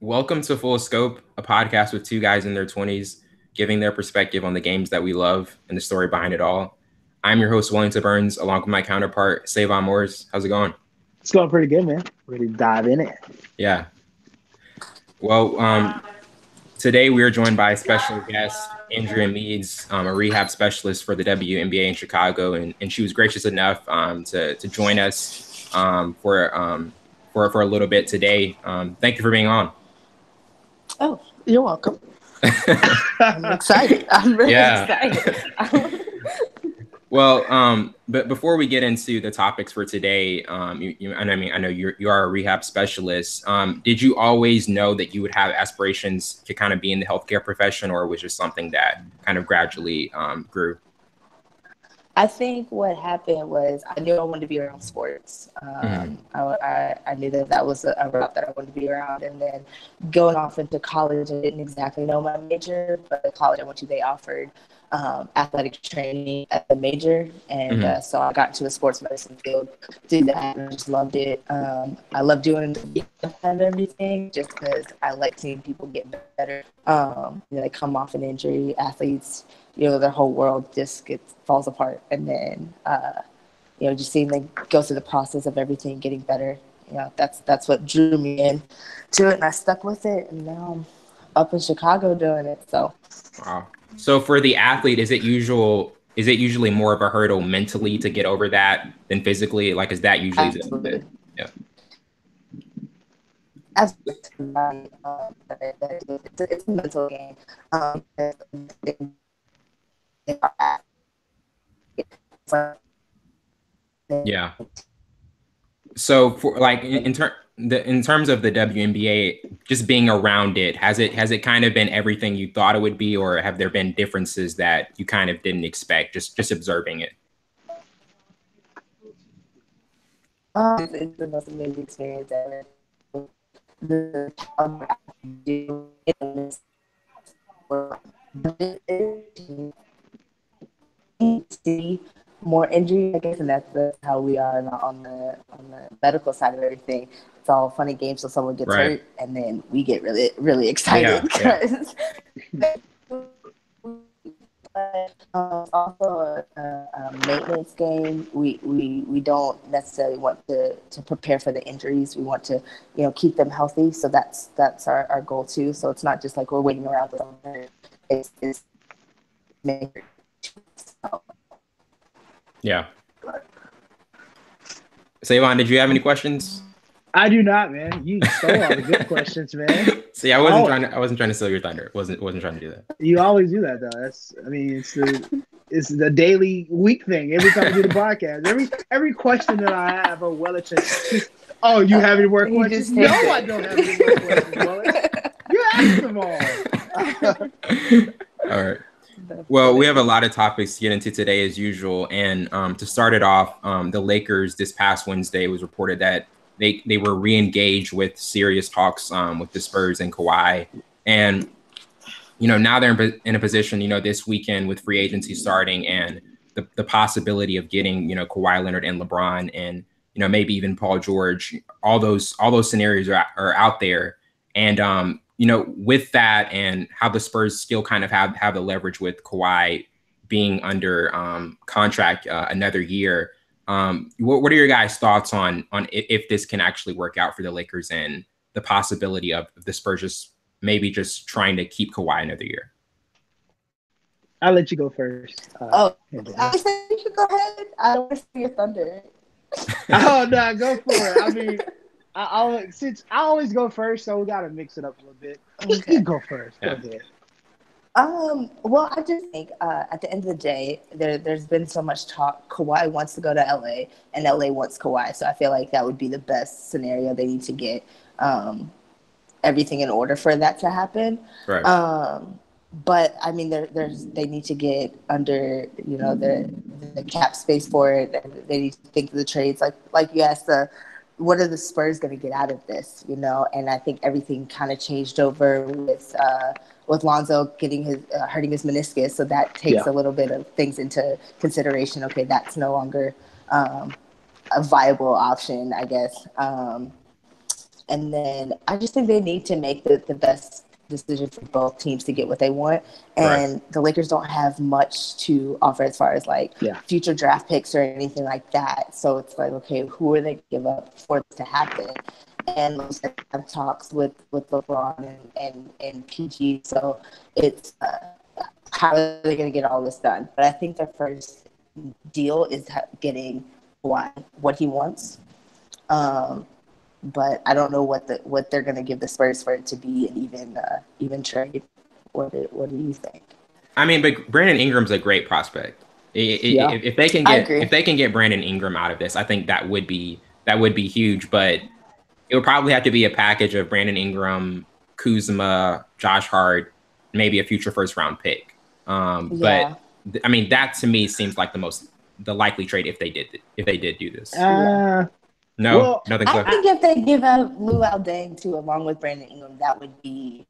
Welcome to Full Scope, a podcast with two guys in their 20s giving their perspective on the games that we love and the story behind it all. I'm your host, Wellington Burns, along with my counterpart, Savon Morris. How's it going? It's going pretty good, man. Ready to dive in it. Yeah. Well, today we are joined by a special guest, Andrea Meads, a rehab specialist for the WNBA in Chicago, and she was gracious enough to join us for a little bit today. Thank you for being on. Oh, you're welcome. I'm excited. I'm really excited. Well, but before we get into the topics for today, I know you are a rehab specialist. Did you always know that you would have aspirations to kind of be in the healthcare profession, or was it something that kind of gradually grew? I think what happened was I knew I wanted to be around sports. I knew that was a route that I wanted to be around. And then going off into college, I didn't exactly know my major, but the college I went to, they offered athletic training at the major. And so I got into the sports medicine field, did that, and I just loved it. I love doing and everything just because I like seeing people get better. They come off an injury, athletes, their whole world just falls apart. And then, just seeing them go through the process of everything getting better, that's what drew me in to it. And I stuck with it. And now I'm up in Chicago doing it. So, wow. So for the athlete, is it usually more of a hurdle mentally to get over that than physically? Like, is that usually absolutely. Yeah. Absolutely. It's a mental game. Yeah. So for like in terms of the WNBA, just being around it, has it kind of been everything you thought it would be, or have there been differences that you kind of didn't expect just observing it? It's the most amazing experience ever. See more injury, I guess, and that's how we are on the medical side of everything. It's all funny games till someone gets hurt, and then we get really, really excited because. Also a maintenance game. We don't necessarily want to prepare for the injuries. We want to keep them healthy. So that's our goal too. So it's not just like we're waiting around for someone. It's yeah. Savon, did you have any questions? I do not, man. You stole all the good questions, man. See, I wasn't trying to steal your thunder. Wasn't trying to do that. You always do that, though. It's the daily week thing. Every time we do the podcast, every question that I have, Wellington. Oh, you have any more questions? No, I don't have any more questions, Wellington. You asked them all. All right. Well, we have a lot of topics to get into today, as usual. And to start it off, the Lakers this past Wednesday was reported that they were re-engaged with serious talks with the Spurs and Kawhi. And, now they're in a position, this weekend with free agency starting and the possibility of getting, Kawhi Leonard and LeBron and, maybe even Paul George. All those scenarios are out there. And, with that and how the Spurs still kind of have the leverage with Kawhi being under contract another year. What are your guys' thoughts on if this can actually work out for the Lakers and the possibility of the Spurs just trying to keep Kawhi another year? I'll let you go first. I said you should go ahead. I don't want to see your thunder. Oh no, go for it. I mean, since I always go first, so we gotta mix it up a little bit. Okay. You go first. Yeah. Go ahead. Well, I just think at the end of the day, there's been so much talk. Kawhi wants to go to LA, and LA wants Kawhi. So I feel like that would be the best scenario. They need to get everything in order for that to happen. Right. But I mean, they need to get under the cap space for it. They need to think of the trades, like you asked, what are the Spurs going to get out of this? And I think everything kind of changed over with Lonzo getting hurting his meniscus, so that takes a little bit of things into consideration. Okay, that's no longer a viable option, I guess. And then I just think they need to make the best decision for both teams to get what they want. And Right. the Lakers don't have much to offer as far as like future draft picks or anything like that. So it's like, okay, who are they to give up for it to happen? And most have talks with LeBron and PG. So it's how are they going to get all this done? But I think their first deal is getting what he wants. But I don't know what they're going to give the Spurs for it to be an even trade. What do you think? I mean, but Brandon Ingram's a great prospect. If they can get Brandon Ingram out of this, I think that would be huge. But it would probably have to be a package of Brandon Ingram, Kuzma, Josh Hart, maybe a future first round pick. But I mean, that to me seems like the likely trade if they did do this. No, nothing. I think if they give up Luol Deng too, along with Brandon Ingram, that would be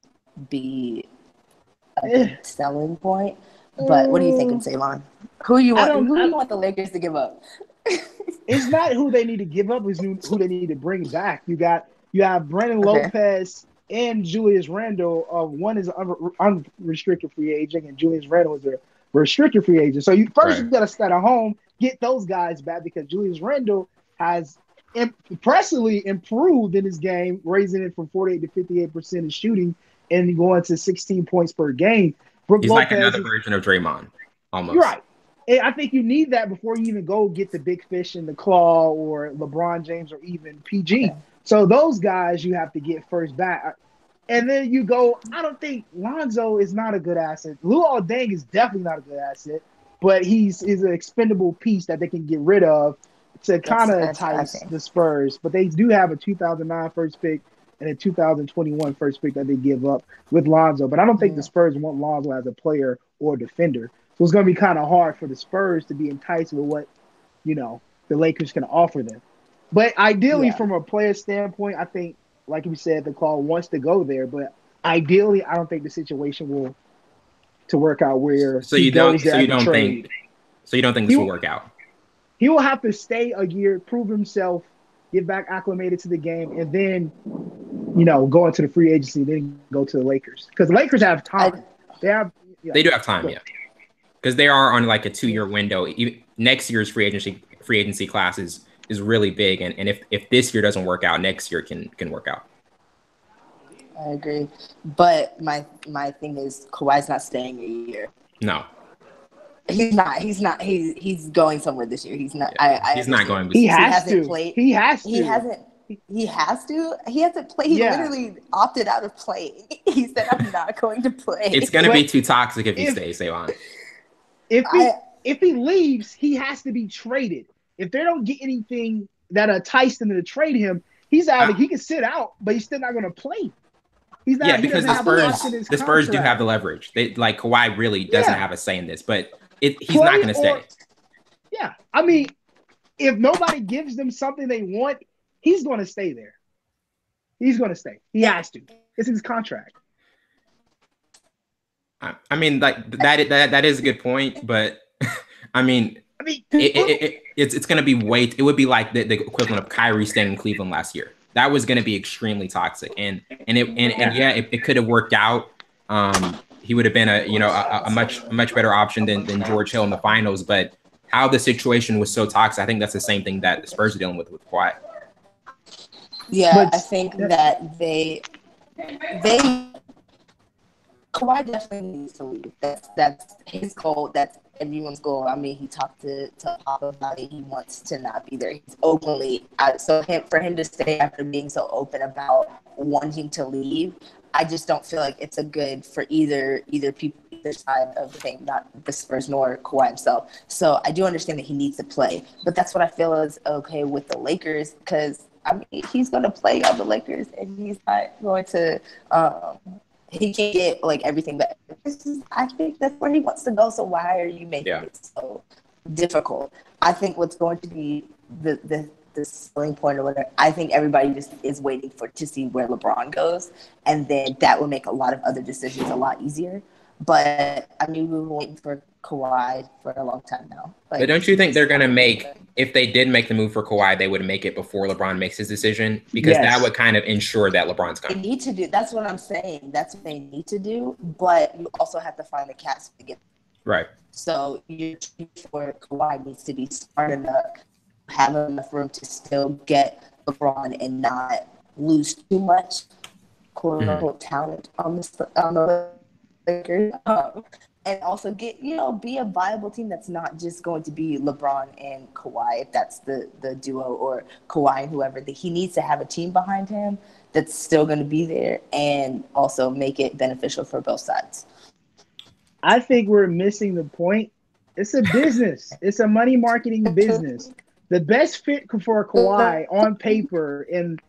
a good selling point. But what do you think, Savon? Who you want the Lakers to give up? It's not who they need to give up; it's who they need to bring back. You have Brandon Lopez and Julius Randle. One is an unrestricted free agent, and Julius Randle is a restricted free agent. So you got to start at home, get those guys back because Julius Randle has impressively improved in his game, raising it from 48 to 58% in shooting and going to 16 points per game. He's like another version of Draymond, almost. You're right. And I think you need that before you even go get the big fish in the claw or LeBron James or even PG. Okay. So those guys you have to get first back. And then you go, I don't think Lonzo is not a good asset. Luol Deng is definitely not a good asset, but he's an expendable piece that they can get rid of to kind of entice the Spurs. But they do have a 2009 first pick and a 2021 first pick that they give up with Lonzo. But I don't think the Spurs want Lonzo as a player or defender. So it's going to be kind of hard for the Spurs to be enticed with what, the Lakers can offer them. But ideally, from a player standpoint, I think, like we said, the call wants to go there. But ideally, I don't think the situation will to work out where you don't think this will work out. He will have to stay a year, prove himself, get back acclimated to the game, and then, go into the free agency, then go to the Lakers. Because the Lakers have time. They do have time, because they are on like a 2-year window. Next year's free agency class is really big, and if this year doesn't work out, next year can work out. I agree, but my thing is Kawhi's not staying a year. No. He's not. He's going somewhere this year. He's not. He's not going. He has to. He has to. He hasn't. He has to. He hasn't played. He literally opted out of playing. He said, "I'm not going to play." It's going to be too toxic if he stays. Stay on. If he leaves, he has to be traded. If they don't get anything that enticed them to trade him, he's out. He can sit out, but he's still not going to play. He's not. Because the Spurs do have the leverage. They Kawhi really doesn't have a say in this, but. He's not going to stay. Yeah. I mean, if nobody gives them something they want, he's going to stay there. He's going to stay. He has to. It's his contract. I mean, like that is a good point, but I mean it's going to be it would be like the equivalent of Kyrie staying in Cleveland last year. That was going to be extremely toxic, and it could have worked out. He would have been a much better option than George Hill in the finals. But how the situation was so toxic, I think that's the same thing that the Spurs are dealing with Kawhi. Yeah, I think that Kawhi definitely needs to leave. That's his goal. That's everyone's goal. I mean, he talked to Papa about it. He wants to not be there. He's openly for him to stay after being so open about wanting to leave. I just don't feel like it's a good for either side of the thing, not the Spurs nor Kawhi himself. So I do understand that he needs to play, but that's what I feel is okay with the Lakers because I mean he's going to play on the Lakers and he's not going to. He can't get like everything, but I think that's where he wants to go. So why are you making it so difficult? I think what's going to be the selling point or whatever. I think everybody just is waiting to see where LeBron goes, and then that will make a lot of other decisions a lot easier. But I mean, we were waiting for Kawhi for a long time now. But don't you think they're going to make, if they did make the move for Kawhi, they would make it before LeBron makes his decision? Because that would kind of ensure that LeBron's coming. They need to do, that's what I'm saying. That's what they need to do. But you also have to find the cast to get. Right. So your team for Kawhi needs to be smart enough, have enough room to still get LeBron and not lose too much quote unquote talent on the Lakers. And also get, be a viable team that's not just going to be LeBron and Kawhi, if that's the duo, or Kawhi and whoever. He needs to have a team behind him that's still going to be there and also make it beneficial for both sides. I think we're missing the point. It's a business. It's a money marketing business. The best fit for Kawhi on paper and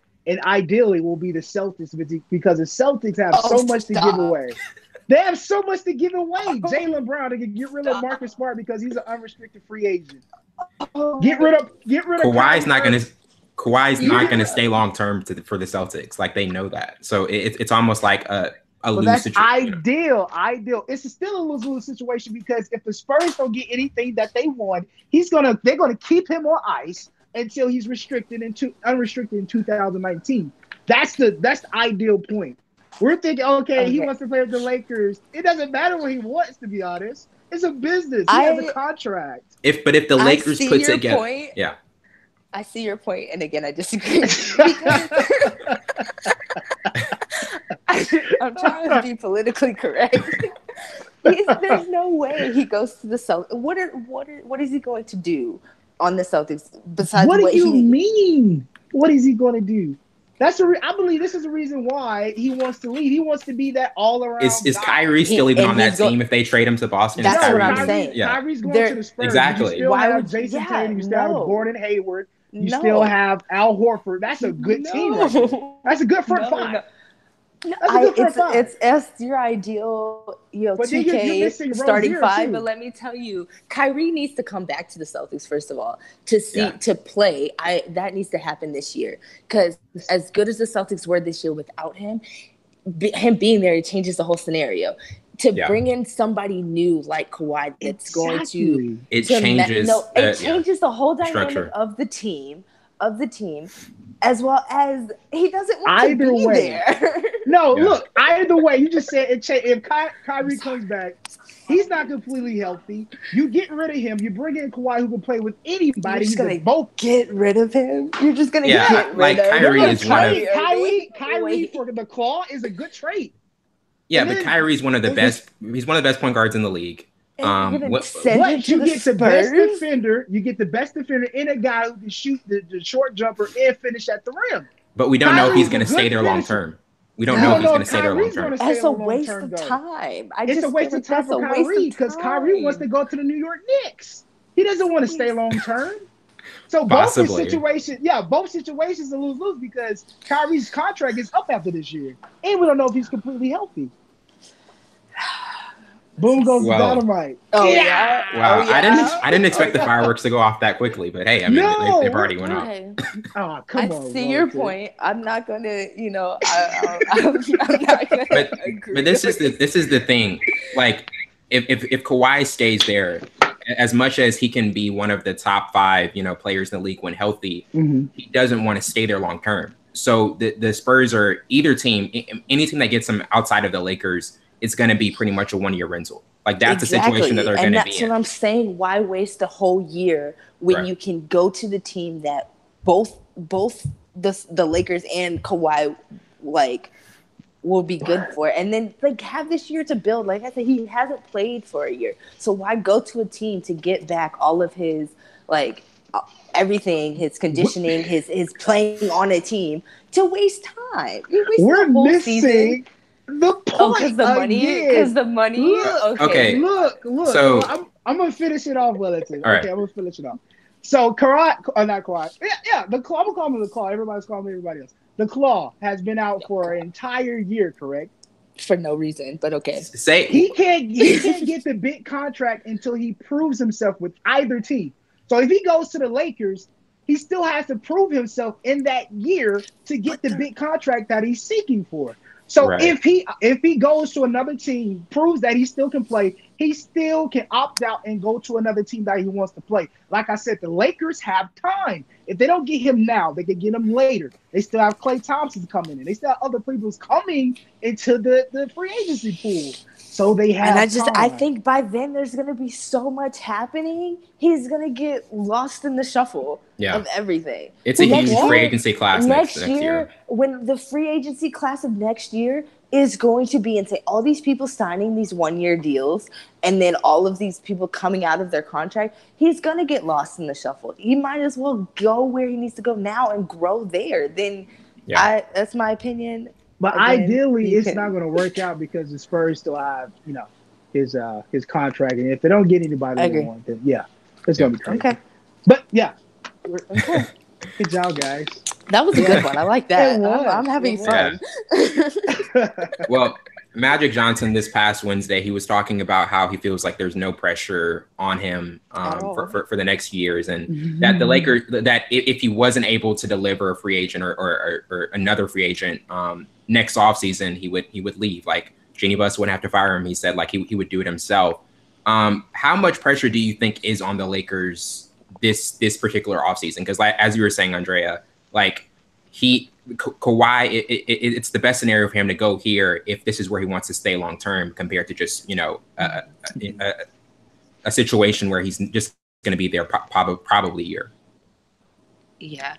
ideally will be the Celtics, because the Celtics have so much to give away. They have so much to give away. Jaylen Brown, they can get rid of Marcus Smart because he's an unrestricted free agent. Get rid of Kawhi's not going to stay long term for the Celtics. Like, they know that. So it's almost like a lose situation. Ideal. It's still a lose-lose situation, because if the Spurs don't get anything that they want, they're gonna keep him on ice until he's unrestricted in 2019. That's the ideal point. We're thinking, okay, he wants to play with the Lakers. It doesn't matter what he wants, to be honest. It's a business. He has a contract. If the Lakers put together, yeah. I see your point, and again, I disagree. I'm trying to be politically correct. There's no way he goes to the Celtics. What is he going to do on the Celtics besides what do you mean? What is he going to do? I believe this is the reason why he wants to leave. He wants to be that all-around Is Kyrie still even on that team if they trade him to Boston? That's what I'm saying. Yeah. Kyrie's going to the Spurs. Exactly. You still have Jason Tatum. You still have Gordon Hayward. You still have Al Horford. That's a good team. That's a good front five. It's your ideal, 2K starting five. But let me tell you, Kyrie needs to come back to the Celtics first of all to play. That needs to happen this year, because as good as the Celtics were this year without him being there, it changes the whole scenario. To bring in somebody new like Kawhi, that's going to changes the whole dynamic of the team. As well as he doesn't want to be there. Look, either way, you just said it. If Kyrie comes back, he's not completely healthy. You get rid of him. You bring in Kawhi, who can play with anybody. You're just going to get rid of him? You're just going to get rid of him? Kyrie is Kyrie for the claw is a good trade. Yeah, but Kyrie's one of the best. He's one of the best point guards in the league. You get the best defender. You get the best defender in a guy who can shoot the short jumper and finish at the rim. But we don't know if he's going to stay there long term. We don't know if he's going to stay there long term. That's a waste of time. It's a waste of time for Kyrie, because Kyrie wants to go to the New York Knicks. He doesn't want to stay long term. So both situations are lose-lose, because Kyrie's contract is up after this year, and we don't know if he's completely healthy. Boom goes dynamite. Oh yeah. Wow. Oh, yeah. I didn't expect the fireworks to go off that quickly, but hey, I mean they've already went off. Oh, come on. I see your point. I'm not gonna, I'm not gonna agree. But this is the thing. Like, if Kawhi stays there, as much as he can be one of the top 5, players in the league when healthy, he doesn't want to stay there long term. So the Spurs are any team that gets him outside of the Lakers, it's going to be pretty much a 1-year rental. Like, that's the situation that they're going to be in. And that's what I'm saying. Why waste a whole year when you can go to the team that both the Lakers and Kawhi will be good for, and then have this year to build. Like I said, he hasn't played for a year, so why go to a team to get back all of his everything, his conditioning, his playing on a team, to waste time? We're missing season. The point. Because the money. Okay. Look. So I'm gonna finish it off, Wellington. Okay, I'm gonna finish it off. So not Kawhi. Yeah. The Claw. I'm gonna call him the Claw. Everybody's calling me everybody else. The Claw has been out for an entire year, correct? For no reason, but okay. He can't get the big contract until he proves himself with either team. So if he goes to the Lakers, he still has to prove himself in that year to get the big contract that he's seeking for. So if he goes to another team, proves that he still can play, he still can opt out and go to another team that he wants to play. Like I said, the Lakers have time. If they don't get him now, they can get him later. They still have Klay Thompson coming in. They still have other people coming into the free agency pool. So they have I think by then there's going to be so much happening. He's going to get lost in the shuffle of everything. It's a huge free agency class next year. When the free agency class of next year is going to be insane. All these people signing these 1-year deals and then all of these people coming out of their contract, he's going to get lost in the shuffle. He might as well go where he needs to go now and grow there. Then that's my opinion. But ideally, it's not going to work out because the Spurs still have, his contract, and if they don't get anybody they want, then it's going to be crazy. Okay. But okay. Good job, guys. That was a good one. I like that. I'm having fun. Well, Magic Johnson this past Wednesday, he was talking about how he feels like there's no pressure on him for the next years, and that the Lakers, that if he wasn't able to deliver a free agent or another free agent next offseason, he would leave. Like Jeannie Buss wouldn't have to fire him. He said like he would do it himself. How much pressure do you think is on the Lakers this particular offseason? Because like, as you were saying, Andrea, like Kawhi, it's the best scenario for him to go here if this is where he wants to stay long term, compared to just a situation where he's just going to be there probably a year. Yeah,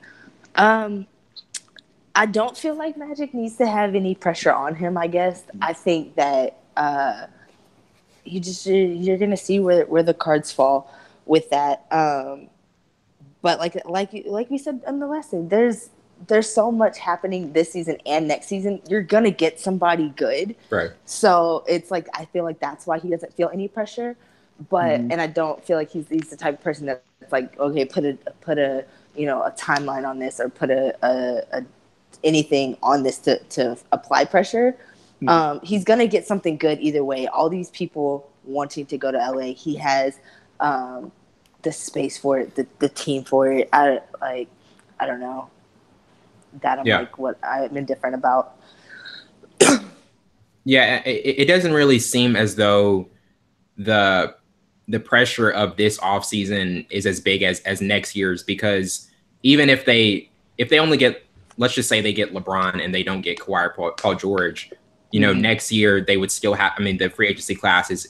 I don't feel like Magic needs to have any pressure on him. I guess I think that you're going to see where the cards fall with that. But like we said in the lesson, there's so much happening this season and next season. You're going to get somebody good. Right. So it's like, I feel like that's why he doesn't feel any pressure. But, and I don't feel like he's the type of person that's like, okay, put a a timeline on this or put a anything on this to apply pressure. He's going to get something good either way. All these people wanting to go to LA, he has the space for it, the team for it. I don't know. That I'm like what I'm indifferent about. It doesn't really seem as though the pressure of this offseason is as big as next year's, because even if they only get, let's just say they get LeBron and they don't get Kawhi or Paul George, next year they would still have. I mean, the free agency class is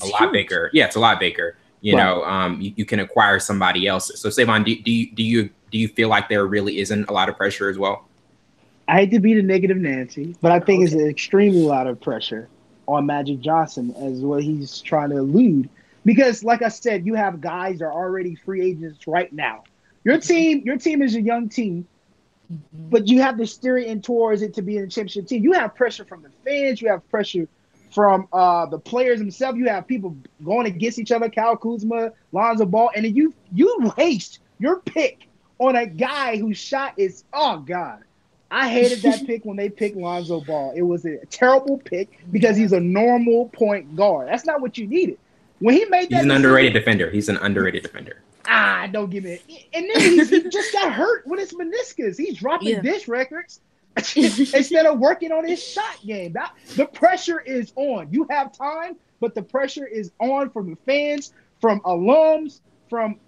a lot bigger. Yeah, it's a lot bigger. You can acquire somebody else. So, Savon, do you feel like there really isn't a lot of pressure as well? I hate to be the negative Nancy, but I think it's an extremely lot of pressure on Magic Johnson as what he's trying to elude. Because, like I said, you have guys that are already free agents right now. Your team is a young team, but you have to steer it in towards it to be a championship team. You have pressure from the fans. You have pressure from the players themselves. You have people going against each other, Kyle Kuzma, Lonzo Ball, and then you waste your pick on a guy whose shot is, oh, God. I hated that pick when they picked Lonzo Ball. It was a terrible pick because he's a normal point guard. That's not what you needed. When he made that, he's an underrated defender. He's an underrated defender. Don't give me it. And then he just got hurt with his meniscus. He's dropping dish records instead of working on his shot game. The pressure is on. You have time, but the pressure is on from the fans, from alums, from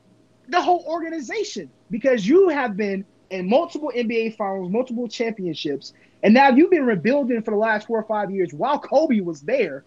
the whole organization, because you have been in multiple NBA finals, multiple championships, and now you've been rebuilding for the last 4 or 5 years while Kobe was there.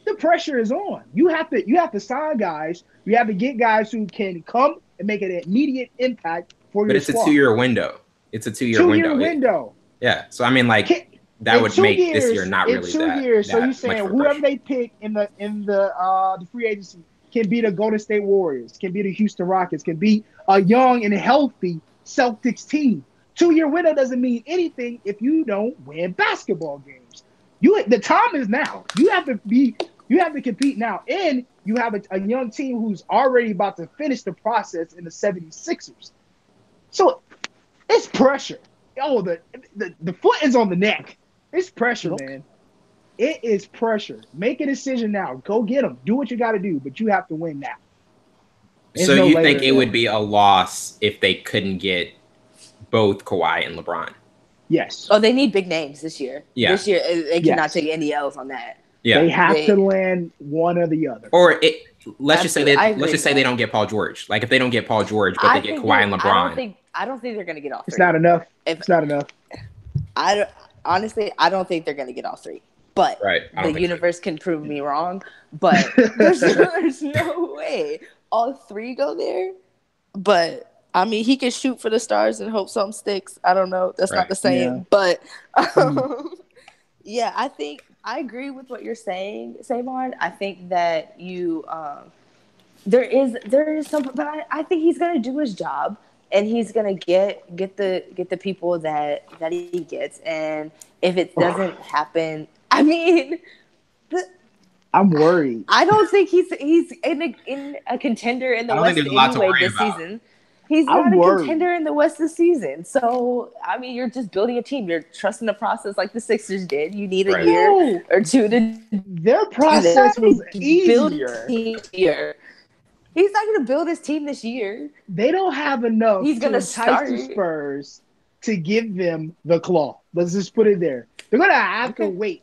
The pressure is on. You have to sign guys. You have to get guys who can come and make an immediate impact for your squad. But it's a 2-year window. It's a 2-year window. Yeah. So I mean, like that would make this year not really that. 2 years. So you're saying whoever they pick in the free agency can be the Golden State Warriors, can be the Houston Rockets, can be a young and healthy Celtics team. 2-year window doesn't mean anything if you don't win basketball games. The time is now. You have to compete now. And you have a young team who's already about to finish the process in the 76ers. So it's pressure. Oh, the foot is on the neck. It's pressure, man. It is pressure. Make a decision now. Go get them. Do what you got to do, but you have to win now. So you think it would be a loss if they couldn't get both Kawhi and LeBron? Yes. Oh, they need big names this year. Yeah. This year, they cannot take any L's on that. Yeah. They have to land one or the other. Or let's just say they don't get Paul George. Like if they don't get Paul George, but they get Kawhi and LeBron. I don't think they're going to get all three. It's not enough. It's not enough. Honestly, I don't think they're going to get all three. But the universe can prove me wrong. But there's no way all three go there. But I mean, he can shoot for the stars and hope something sticks. I don't know. That's not the same. Yeah. But yeah, I think I agree with what you're saying, Savon. I think that you there is some, but I think he's gonna do his job and he's gonna get the people that he gets. And if it doesn't happen, I mean, I'm worried. I don't think he's in a contender in the West anyway this season. He's not a contender in the West this season. So, I mean, you're just building a team. You're trusting the process like the Sixers did. You need a year or two to... Their process was easier. He's not going to build his team this year. They don't have enough to entice the Spurs to give them the claw. Let's just put it there. They're going to have to wait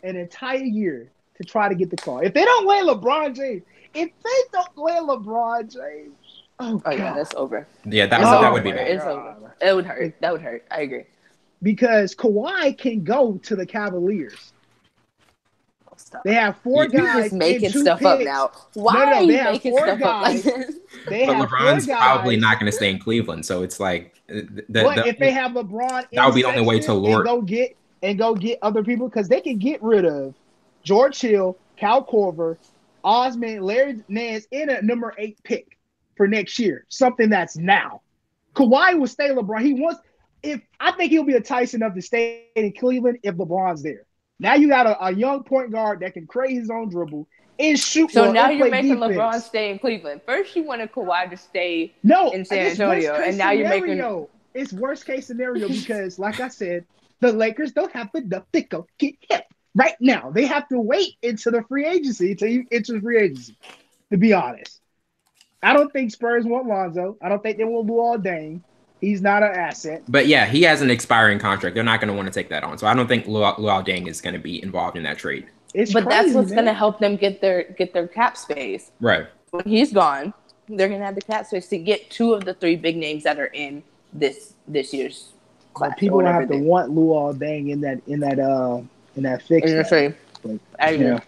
an entire year to try to get the claw. If they don't land LeBron James, oh yeah, that's over. Yeah, that would be bad. It's over. It would hurt. That would hurt. I agree. Because Kawhi can go to the Cavaliers. They have four guys. You're just making stuff up now. Why are you making stuff up like this? But LeBron's probably not going to stay in Cleveland, so it's like. If they have LeBron, that would be the only way to lure. Go get other people because they can get rid of George Hill, Cal Korver, Osman, Larry Nance, and a number 8 pick for next year, something that's now. Kawhi will stay LeBron. I think he'll be enticed enough to stay in Cleveland if LeBron's there. Now you got a young point guard that can create his own dribble and shoot. So now you're making LeBron stay in Cleveland. First you wanted Kawhi to stay in San Antonio, and now you're making. It's worst case scenario because, like I said, the Lakers don't have enough to go get him right now. They have to wait into the free agency until you enter free agency. To be honest. I don't think Spurs want Lonzo. I don't think they want Luol Deng. He's not an asset. But yeah, he has an expiring contract. They're not going to want to take that on. So I don't think Luol Deng is going to be involved in that trade. That's what's going to help them get their cap space. Right. When he's gone, they're going to have the cap space to get 2 of the 3 big names that are in this year's class. But people have to want Luol Deng in that fix. I agree.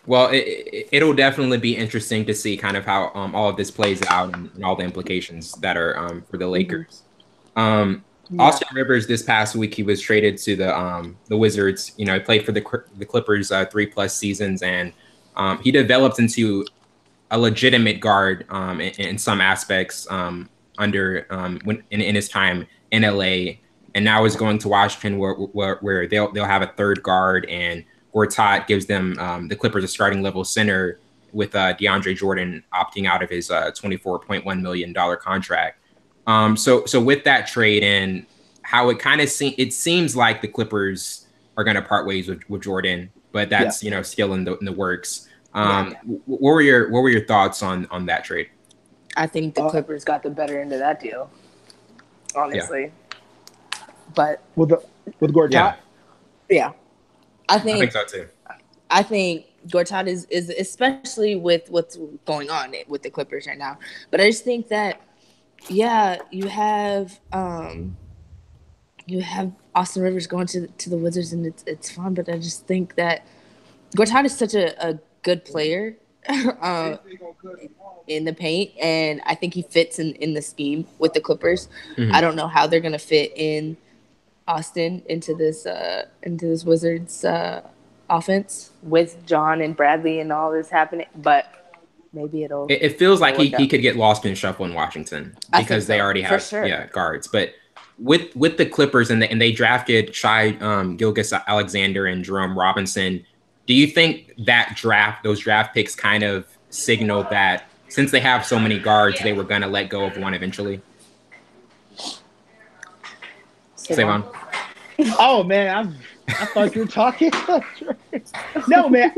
Well, it'll definitely be interesting to see kind of how all of this plays out and all the implications that are for the Lakers. Austin Rivers this past week, he was traded to the Wizards. You know, he played for the Clippers 3+ seasons, and he developed into a legitimate guard in some aspects in his time in LA, and now is going to Washington where they'll have a third guard and. Gortat gives them the Clippers a starting level center with DeAndre Jordan opting out of his $24.1 million contract. So with that trade and how it kind of seems like the Clippers are going to part ways with Jordan, but that's still in the works. What were your thoughts on that trade? I think the Clippers got the better end of that deal, honestly. Yeah. But with Gortat, yeah. I think so too. I think Gortat is especially with what's going on with the Clippers right now. But I just think that you have Austin Rivers going to the Wizards and it's fun. But I just think that Gortat is such a good player in the paint, and I think he fits in the scheme with the Clippers. Mm-hmm. I don't know how they're gonna fit in Austin into this Wizards offense with John and Bradley and all this happening, but maybe it feels like he could get lost in shuffle in Washington because they already have guards. But with the Clippers and they drafted Shai Gilgeous-Alexander and Jerome Robinson, do you think that those draft picks kind of signal that since they have so many guards, they were going to let go of one eventually? Savon. Oh man, I thought you were talking. No man,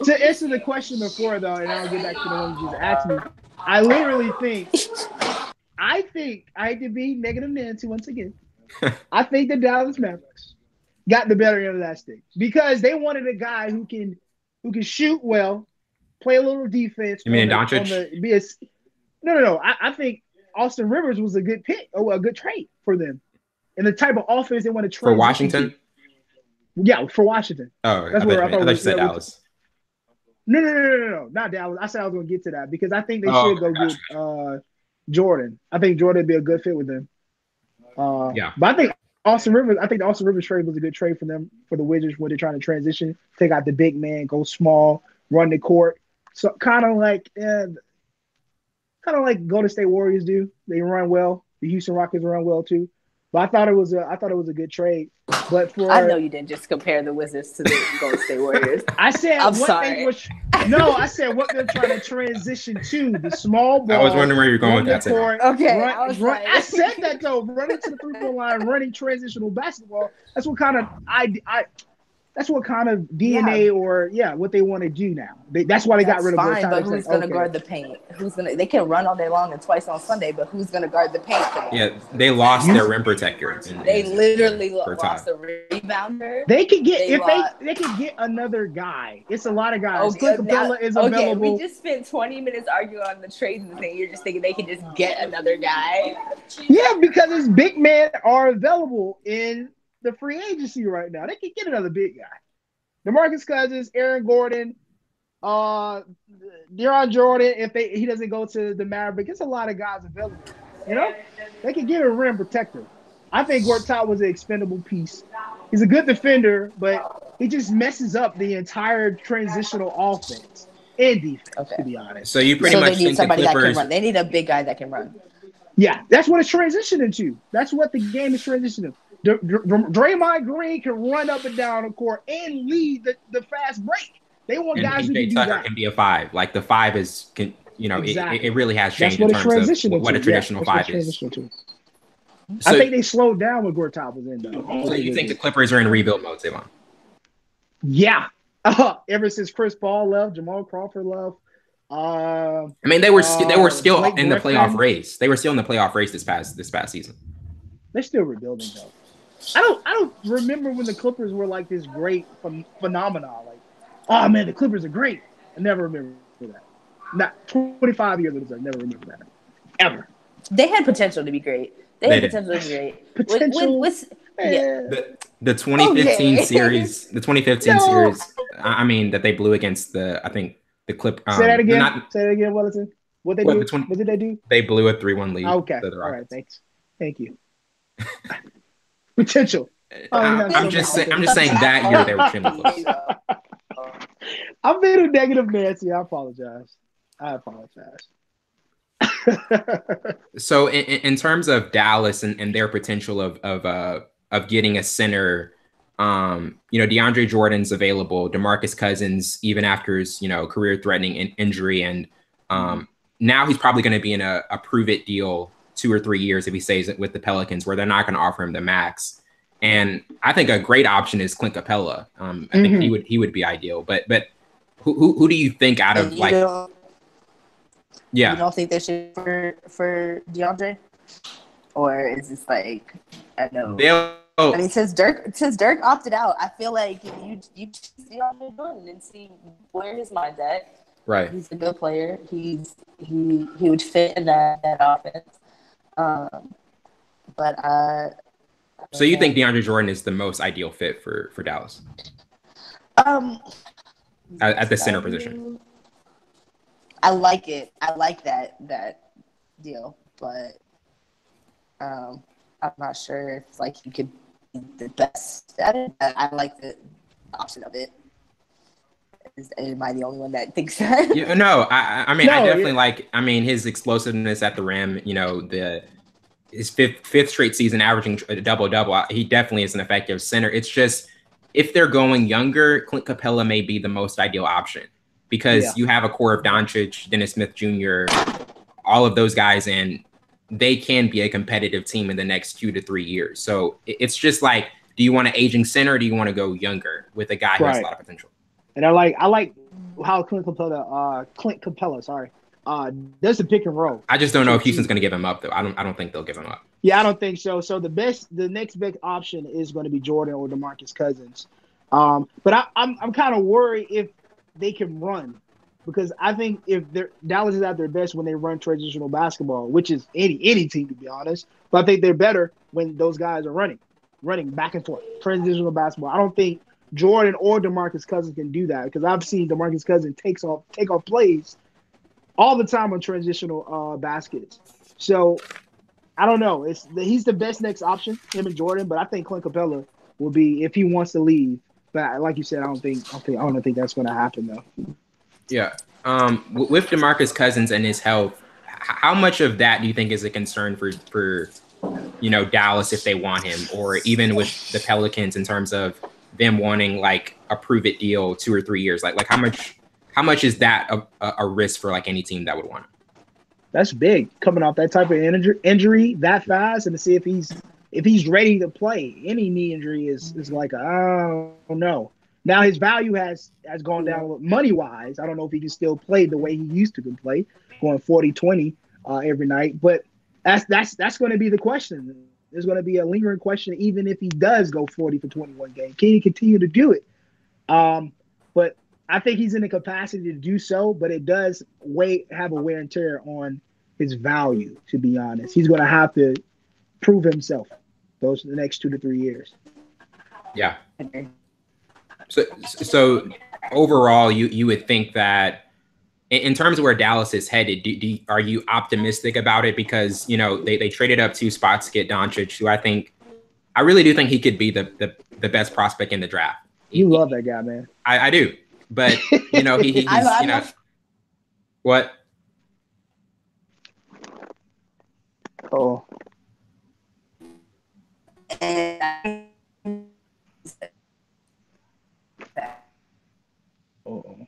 to answer the question before though, and I'll get back to the one you just asked me. I literally think I hate to be negative Nancy once again. I think the Dallas Mavericks got the better end of that stick because they wanted a guy who can shoot well, play a little defense. You mean Doncic? No. I think Austin Rivers was a good pick or a good trade for them, and the type of offense they want to transition for Washington. To. Yeah, for Washington. Oh, I thought you said Dallas. No, not Dallas. I said I was going to get to that because I think they should go get Jordan. I think Jordan would be a good fit with them. Yeah, but I think the Austin Rivers trade was a good trade for them for the Wizards when they're trying to transition, take out the big man, go small, run the court. So kind of like Golden State Warriors do. They run well. The Houston Rockets run well too. But I thought it was a good trade. But I know you didn't just compare the Wizards to the Golden State Warriors. I said I'm sorry. I said what they're trying to transition to the small ball. I was wondering where you're going with that. Okay, I said that though. Running to the 3-point line, running transitional basketball. That's what kind of That's what kind of DNA or what they want to do now. That's why they got rid of Gortat. But who's going to guard the paint? They can run all day long and twice on Sunday, but who's going to guard the paint for them? Yeah, they lost their rim protector. They literally lost a rebounder. They could get they could get another guy. It's a lot of guys. Clint Capella is available. We just spent 20 minutes arguing on the trades and thing. You're just thinking they can just get another guy. Yeah, because his big men are available in the free agency right now. They can get another big guy. DeMarcus Cousins, Aaron Gordon, DeAndre Jordan, if he doesn't go to the Mavericks, it's a lot of guys available. You know? They can get a rim protector. I think Gortat was an expendable piece. He's a good defender, but he just messes up the entire transitional offense and defense, to be honest. So you pretty much they need think somebody the Clippers... that can run. They need a big guy that can run. Yeah, that's what it's transitioning to. That's what the game is transitioning to. Draymond Green can run up and down the court and lead the fast break. They want guys who can do that. Can be a 5. Like the 5 is, exactly. it really has changed in terms of what a traditional 5 is. So, I think they slowed down when Gortat was in, though. So you think the Clippers are in rebuild mode, Savon? Yeah. Ever since Chris Paul left, Jamal Crawford left. I mean, they were still in the playoff race. They were still in the playoff race this past season. They're still rebuilding, though. I don't remember when the Clippers were like this great phenomenon. Like, oh man, the Clippers are great. I never remember that. Not 25 years ago, I never remember that. Ever. They had potential to be great. They had potential to be great. Potential. The 2015 series. The 2015 series. I mean, that they blew against the Clip. Say that again. Say that again, Wellington. What did they do? They blew a 3-1 lead. Okay. All right. Thanks. Thank you. Potential. I'm just saying that year they were extremely close. I've been a negative Nancy. I apologize. So in terms of Dallas and their potential of getting a center, DeAndre Jordan's available, DeMarcus Cousins, even after his career-threatening injury, and now he's probably going to be in a prove-it deal 2 or 3 years if he stays with the Pelicans, where they're not going to offer him the max. And I think a great option is Clint Capella. I think he would be ideal. But who do you think out of like? You don't think they should for DeAndre, or is this like I know? I mean, since Dirk opted out, I feel like you choose DeAndre Jordan and see where his mind's at. Right. He's a good player. He would fit in that offense. So you think DeAndre Jordan is the most ideal fit for Dallas? At the center position. I like it. I like that deal, but I'm not sure if like he could be the best at it. I like the option of it. Am I the only one that thinks that? I mean, I definitely like. I mean, his explosiveness at the rim. His fifth straight season averaging a double-double. He definitely is an effective center. It's just if they're going younger, Clint Capella may be the most ideal option because you have a core of Doncic, Dennis Smith Jr., all of those guys, and they can be a competitive team in the next 2 to 3 years. So it's just like, do you want an aging center or do you want to go younger with a guy who has a lot of potential? And I like how Clint Capella, does the pick and roll. I just don't know if Houston's going to give him up, though. I don't think they'll give him up. Yeah, I don't think so. So the next best option is going to be Jordan or DeMarcus Cousins. But I'm kind of worried if they can run, because I think if Dallas is at their best when they run transitional basketball, which is any team, to be honest. But I think they're better when those guys are running back and forth, transitional basketball. I don't think Jordan or DeMarcus Cousins can do that, because I've seen DeMarcus Cousins take off plays all the time on transitional baskets. So I don't know. He's the best next option, him and Jordan. But I think Clint Capella will be, if he wants to leave. But like you said, I don't think that's going to happen though. Yeah. With DeMarcus Cousins and his health, how much of that do you think is a concern for Dallas if they want him, or even with the Pelicans in terms of them wanting like a prove it deal 2 or 3 years? Like how much is that a risk for like any team that would want him? That's big, coming off that type of injury that fast, and to see if he's ready to play. Any knee injury is like I don't know. Now his value has gone down money wise. I don't know if he can still play the way he used to play, going 40-20 every night. But that's going to be the question. There's going to be a lingering question, even if he does go 40 for 21 game. Can he continue to do it? But I think he's in the capacity to do so, but it does have a wear and tear on his value, to be honest. He's going to have to prove himself the next 2 to 3 years. Yeah. So overall, you would think that in terms of where Dallas is headed, are you optimistic about it? Because, they traded up 2 spots to get Doncic, who I really do think he could be the best prospect in the draft. You love that guy, man. I do. But, he's what? Oh. Oh.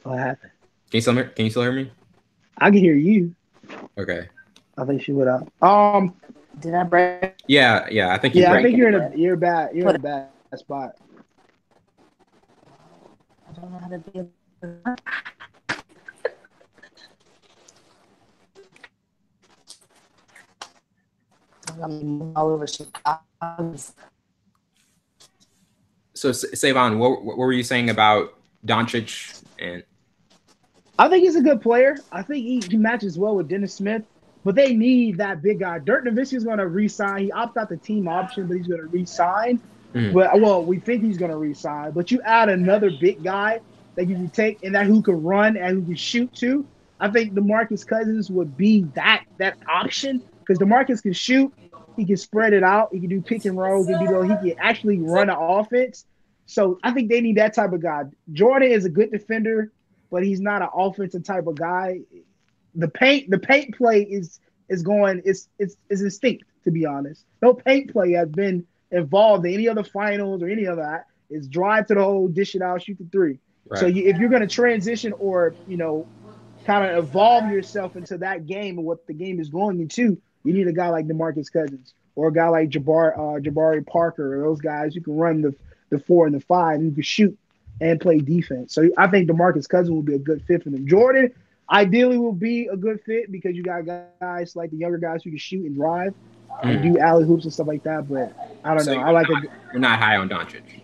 What happened? Can you still hear me? I can hear you. Okay. I think she went out. Did I break? Yeah. I think I think you're in a bad spot. I don't know how to be I'm all over Chicago. So, Savon, what were you saying about Doncic? And I think he's a good player. I think he matches well with Dennis Smith, but they need that big guy. Dirk Nowitzki is going to re-sign. He opted out the team option, but he's going to re-sign. Well, we think he's going to re-sign. But you add another big guy that you can take and that who can run and who can shoot too. I think DeMarcus Cousins would be that option, because DeMarcus can shoot. He can spread it out. He can do pick and roll. He can actually run an offense. So I think they need that type of guy. Jordan is a good defender, but he's not an offensive type of guy. The paint play is instinct, to be honest. No paint play has been involved in any other finals or any of that. It's drive to the hole, dish it out, shoot the three. Right. So if you're going to transition or kind of evolve yourself into that game and what the game is going into, you need a guy like DeMarcus Cousins or a guy like Jabari Parker, or those guys who can run the 4 and the 5 and who can shoot and play defense. So I think DeMarcus Cousins will be a good fit for them. Jordan ideally will be a good fit because you got guys like the younger guys who can shoot and drive and do alley hoops and stuff like that. But I don't know. You're not high on Doncic.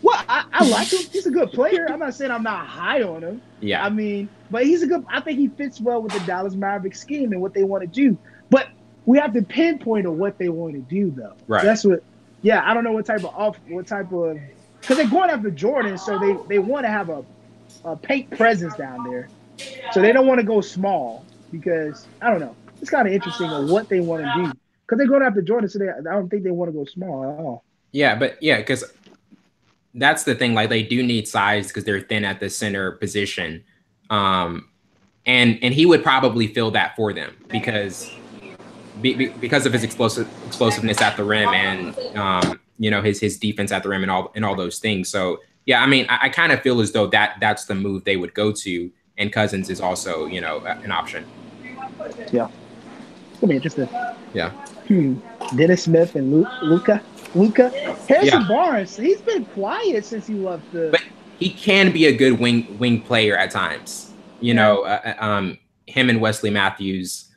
Well, I like him. He's a good player. I'm not saying I'm not high on him. Yeah. I mean, but I think he fits well with the Dallas Mavericks scheme and what they want to do. But we have to pinpoint on what they want to do, though. Right. That's what. Yeah, I don't know what type of because they're going after Jordan, so they want to have a paint presence down there. So they don't want to go small because I don't know. It's kind of interesting on what they want to do because they're going after Jordan, so I don't think they want to go small at all. Yeah, because that's the thing. Like they do need size because they're thin at the center position, and he would probably fill that for them because of his explosiveness at the rim and his defense at the rim and all those things. So yeah, I mean, I kind of feel as though that's the move they would go to, and Cousins is also an option. Yeah, it's gonna be interesting. Yeah. Dennis Smith and Luka. Harrison Barnes, he's been quiet since he left the. he can be a good wing player at times. You know, him and Wesley Matthews,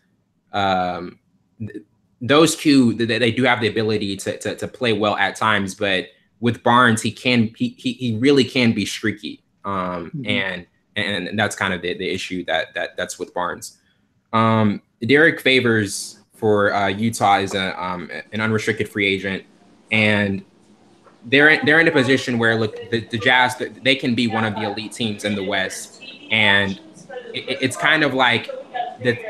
those two, they do have the ability to play well at times. But with Barnes, he really can be streaky. And that's kind of the issue that's with Barnes. Derrick Favors for Utah is an unrestricted free agent, and they're in a position where, look, the Jazz, they can be one of the elite teams in the West, and it's kind of like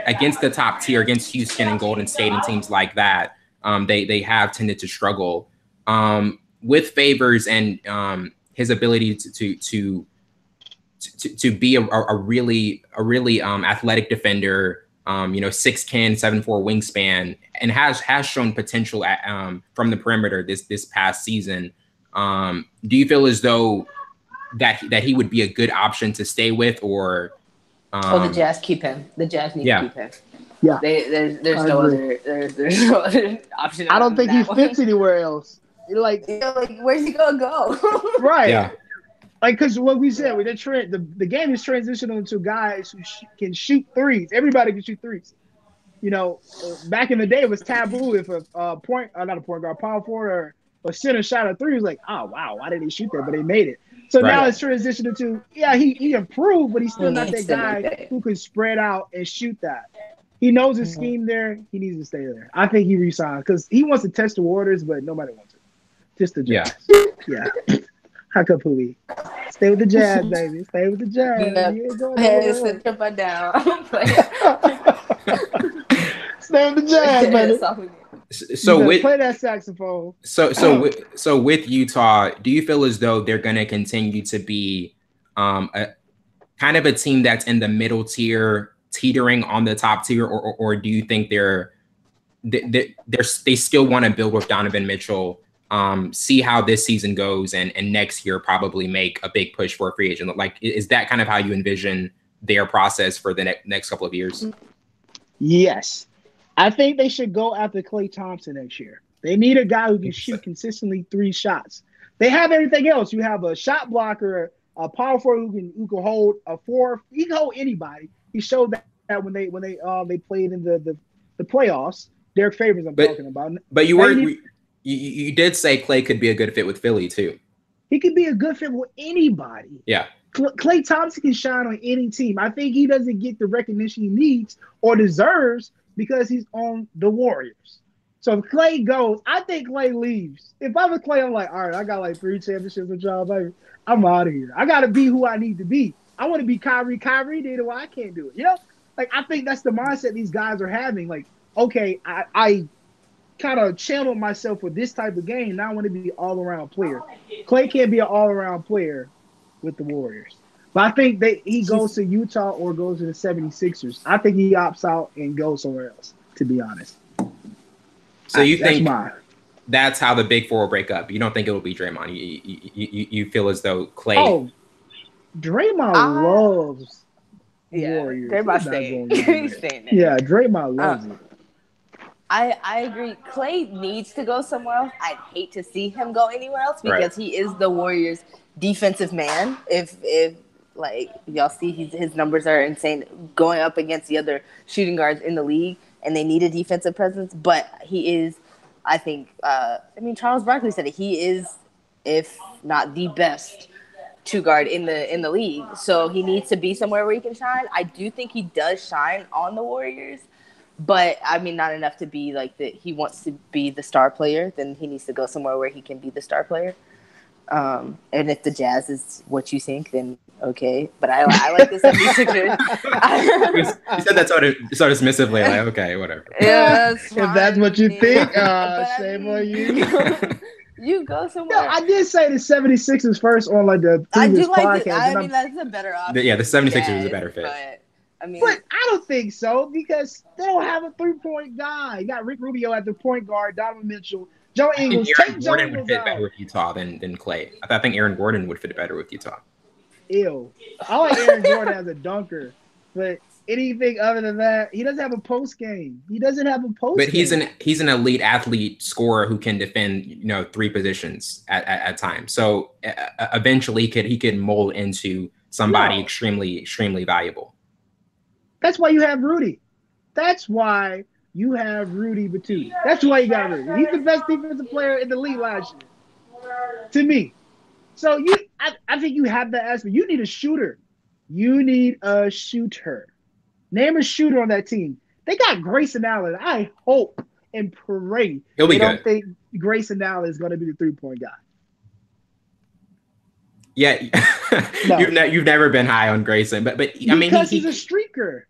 against the top tier, against Houston and Golden State and teams like that, they have tended to struggle with Favors and his ability to be a really athletic defender. 6'10", 7'4" wingspan, and has shown potential from the perimeter this past season. Do you feel as though that he would be a good option to stay with, or? The Jazz keep him. The Jazz need to keep him. Yeah, there's no other option. I don't think he fits anywhere else. Like where's he gonna go? Right. Yeah. Like, because what we said, with the game is transitioning into guys who can shoot threes. Everybody can shoot threes. Back in the day, it was taboo if not a point guard, power forward or center shot a three. It was like, oh, wow, why didn't he shoot that? But they made it. So now it's transitioning to, he improved, but he's still not that guy who can spread out and shoot that. He knows his scheme there. He needs to stay there. I think he resigns because he wants to test the waters, but nobody wants it. Just the Jazz. Yeah. Hakapui. Stay with the Jazz, baby. Stay with the Jazz. Sit my down. Stay with the Jazz, baby. So play that saxophone. So with Utah, do you feel as though they're going to continue to be a kind of a team that's in the middle tier, teetering on the top tier, or do you think they still want to build with Donovan Mitchell? See how this season goes, and next year probably make a big push for a free agent. Like, is that kind of how you envision their process for the next couple of years? Yes. I think they should go after Klay Thompson next year. They need a guy who can shoot consistently 3 shots. They have everything else. You have a shot blocker, a power forward who can hold a 4. He can hold anybody. He showed that when they played in the playoffs. Derrick Favors, I'm talking about. But you did say Klay could be a good fit with Philly too. He could be a good fit with anybody. Yeah. Klay Thompson can shine on any team. I think he doesn't get the recognition he needs or deserves because he's on the Warriors. So if Klay goes, I think Klay leaves. If I'm a Klay, I'm like, all right, I got like 3 championships with y'all, baby. I'm out of here. I got to be who I need to be. I want to be Kyrie. Kyrie did it. Well, I can't do it. Like, I think that's the mindset these guys are having. Like, okay, I kind of channeled myself for this type of game. Now I want to be an all-around player. Klay can't be an all-around player with the Warriors. But I think he goes to Utah or goes to the 76ers. I think he opts out and goes somewhere else, to be honest. So you think that's how the Big Four will break up? You don't think it will be Draymond? You feel as though Klay... Oh, Draymond loves Warriors. Draymond's staying. He's staying there. Yeah, Draymond loves it. I agree. Klay needs to go somewhere else. I'd hate to see him go anywhere else because he is the Warriors' defensive man. If like y'all see, his numbers are insane going up against the other shooting guards in the league, and they need a defensive presence. But he is, I think. Charles Barkley said it. He is, if not the best 2 guard in the league. So he needs to be somewhere where he can shine. I do think he does shine on the Warriors. But, not enough to be like he wants to be the star player. Then he needs to go somewhere where he can be the star player. And if the Jazz is what you think, then okay. But I like the 76ers. You said that sort of dismissively. Like, okay, whatever. Yeah, that's fine. If that's what you think, shame on you. You go somewhere. No, I did say the 76ers first on like the previous podcast. That's a better option. Yeah, the 76ers is a better fit. But I don't think so because they don't have a 3-point guy. You got Rick Rubio at the point guard, Donovan Mitchell, Joe Ingles. Aaron Gordon would fit better with Utah than Klay. I think Aaron Gordon would fit better with Utah. Ew. I like Aaron Gordon as a dunker, but anything other than that, he doesn't have a post game. He doesn't have a post. But he's an elite athlete scorer who can defend, three positions at times. So eventually he could mold into somebody extremely, extremely valuable. That's why you have Rudy. That's why you have Rudy Battuti. That's why you got Rudy. He's the best defensive player in the league last year, to me. So I think you have that aspect. You need a shooter. You need a shooter. Name a shooter on that team. They got Grayson Allen. I hope and pray He'll be they good. don't think Grayson Allen is going to be the 3-point guy. Yeah, no. You've never been high on Grayson, but I mean he's a streaker.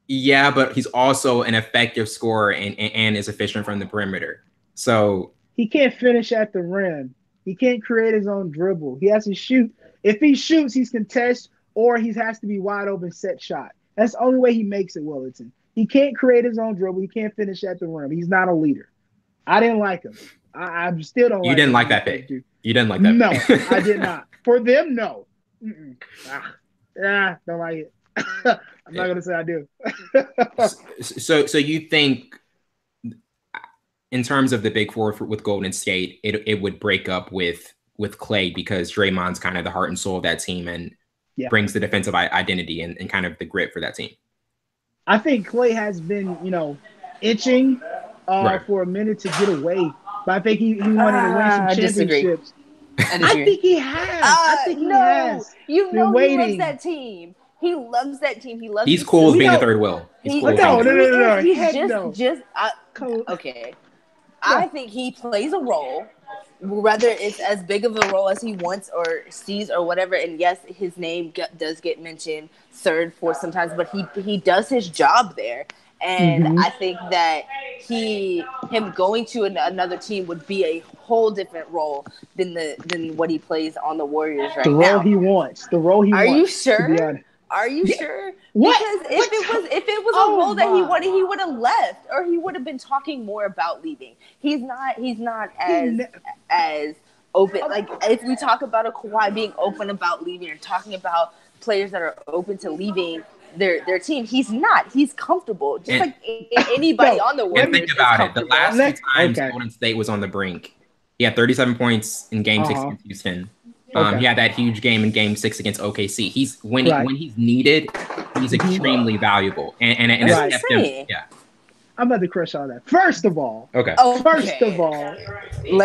Yeah, but he's also an effective scorer and is efficient from the perimeter. So he can't finish at the rim. He can't create his own dribble. He has to shoot. If he shoots, he's contest, or he has to be wide open set shot. That's the only way he makes it, Wellington. He can't create his own dribble. He can't finish at the rim. He's not a leader. I didn't like him. I still don't like him. You didn't like that pick. You didn't like that No, pick. I did not. For them, no. Don't like it. I'm not going to say I do. So you think, in terms of the big four with Golden State, it would break up with Klay because Draymond's kind of the heart and soul of that team and brings the defensive identity and kind of the grit for that team. I think Klay has been, itching for a minute to get away. But I think he wanted to win some championships. I think he has. I think he has. He loves that team. He loves that team. He loves. He's cool with being a third wheel. He's cool. No. Okay. I think he plays a role, whether it's as big of a role as he wants or sees or whatever. And yes, his name does get mentioned third, fourth sometimes, but he does his job there. And I think that him going to another team would be a whole different role than what he plays on the Warriors right now. The role he wants. Are you sure? Are you sure? What? Because if it was a role that he wanted, he would have left, or he would have been talking more about leaving. He's not as open. Like if we talk about a Kawhi being open about leaving or talking about players that are open to leaving their team, he's not. He's comfortable, just like anybody on the Warriors. And think about it. The last two times Golden State was on the brink, he had 37 points in Game 6 against Houston. He had that huge game in Game 6 against OKC. When he's needed, he's extremely valuable. And it's kept him. Yeah. I'm about to crush all that. First of all, let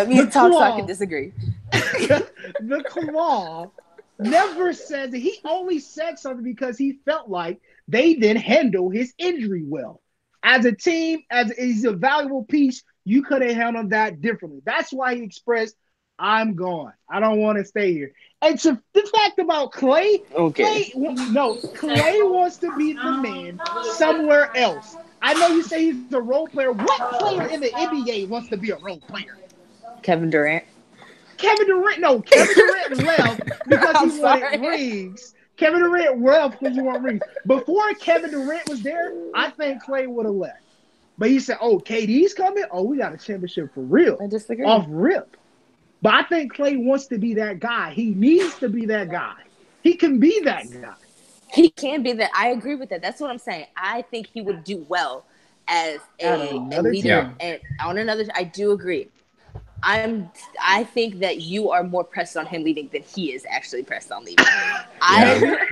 me talk so I can disagree. The Claw never said that. He only said something because he felt like they didn't handle his injury well. As a team, as he's a valuable piece, you could have handled that differently. That's why he expressed, I'm gone. I don't want to stay here. And so the fact about Klay, Klay wants to be the man somewhere else. I know you say he's a role player. What player in the NBA wants to be a role player? Kevin Durant left because he wanted rings. Kevin Durant left because he wanted rings. Before Kevin Durant was there, I think Klay would have left. But he said, KD's coming? We got a championship for real. I disagree. Off rip. But I think Klay wants to be that guy. He needs to be that guy. He can be that guy. He can be that. I agree with that. That's what I'm saying. I think he would do well as a leader. And on another, I do agree. I think that you are more pressed on him leaving than he is actually pressed on leaving.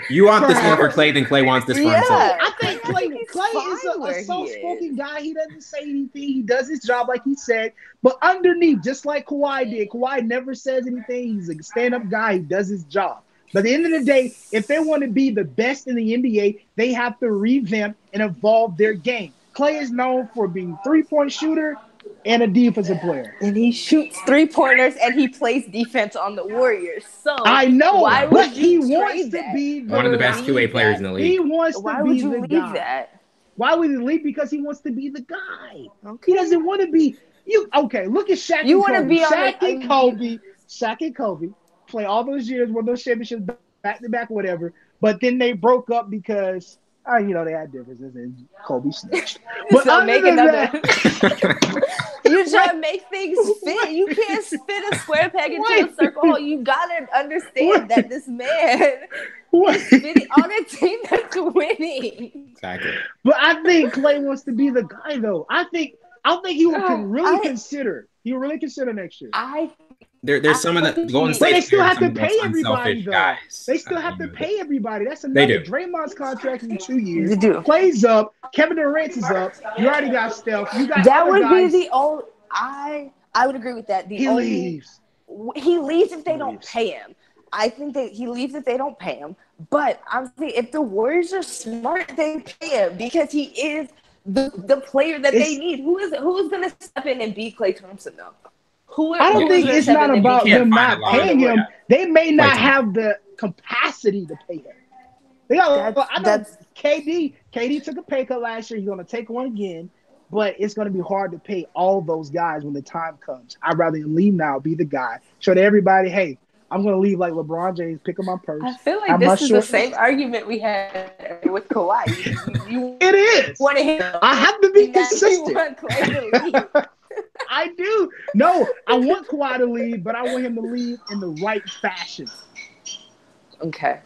You want this one for Klay than Klay wants this for himself. I think Klay is a soft-spoken guy. He doesn't say anything. He does his job like he said. But underneath, just like Kawhi did, Kawhi never says anything. He's a stand-up guy. He does his job. But at the end of the day, if they want to be the best in the NBA, they have to revamp and evolve their game. Klay is known for being a three-point shooter and a defensive player. And he shoots three-pointers and he plays defense on the Warriors. So I know, but he wants to be one of the best two-way players in the league. He wants to Why be would you the leave guy. that? Why would he leave? Because he wants to be the guy. Okay. He doesn't want to be look at Shaq You and want to Kobe. be on Shaq and Kobe play all those years, won those championships back to back, whatever. But then they broke up because they had differences and Kobe snitched. But so make another. You try to make things fit. You can't fit a square peg into a circle hole. You gotta understand that this man is fitting on a team that's winning. winning. Exactly. But I think Clay wants to be the guy, though. I think he will really consider. He will really consider next year. There's some of the Golden State. But they still have to some of the most pay everybody, unselfish though. guys. They still have to pay everybody. That's They another. do. Draymond's contract in 2 years. They do. Clay's up. Kevin Durant's is up. You already got Steph. You got That other would guys. be the only. I would agree with that. He leaves. He leaves if they don't pay him. I think that he leaves if they don't pay him. But I'm saying if the Warriors are smart, they pay him because he is the player that they need. Who's going to step in and beat Klay Thompson though? I don't think it's not about them not paying him. They may not have the capacity to pay him. They got. I know KD. KD took a pay cut last year. He's going to take one again. But it's going to be hard to pay all those guys when the time comes. I'd rather him leave now, be the guy. Show to everybody, hey, I'm going to leave like LeBron James, pick up my purse. I feel like this is the same argument we had with Kawhi. It is. I have to be consistent. You want Klay to leave. I do. No, I want Kawhi to leave, but I want him to leave in the right fashion. Okay.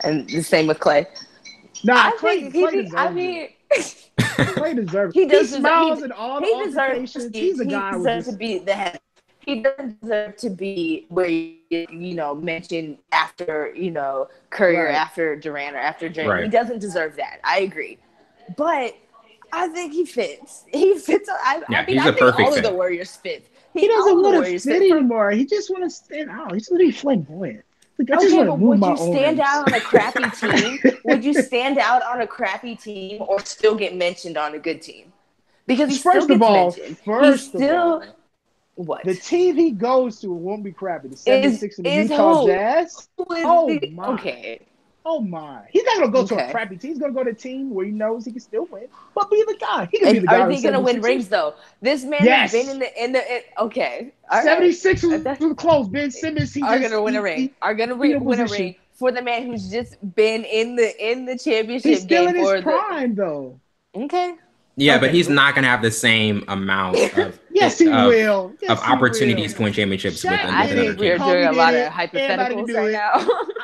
And the same with Klay. Nah, Klay deserves it. Klay deserves it. He smiles and all the altercations. He's a guy deserves to be the head. He doesn't deserve to be where mentioned after Curry or after Durant or after Draymond. Right. He doesn't deserve that. I agree, but I think he fits. He fits. I think all of the Warriors fit. He doesn't want to fit anymore. He just want to stand out. He just want to be flamboyant. Like, but would you stand out on a crappy team? Would you stand out on a crappy team or still get mentioned on a good team? Because he still gets mentioned. First of all, what? The team he goes to won't be crappy. The 76 and the Utah Jazz. Oh my. Okay. Oh my. He's not gonna go to a crappy team. He's gonna go to a team where he knows he can still win. But be the guy. He can be the guy. Are they gonna win rings though? This man has been in the okay. All 76 was close. Ben Simmons are gonna win a ring. Are gonna win a ring for the man who's just been in the championship He's still game in his prime though. Okay. Yeah, but he's not going to have the same amount of of opportunities to win championships with another I think we're doing a lot of hypotheticals right now.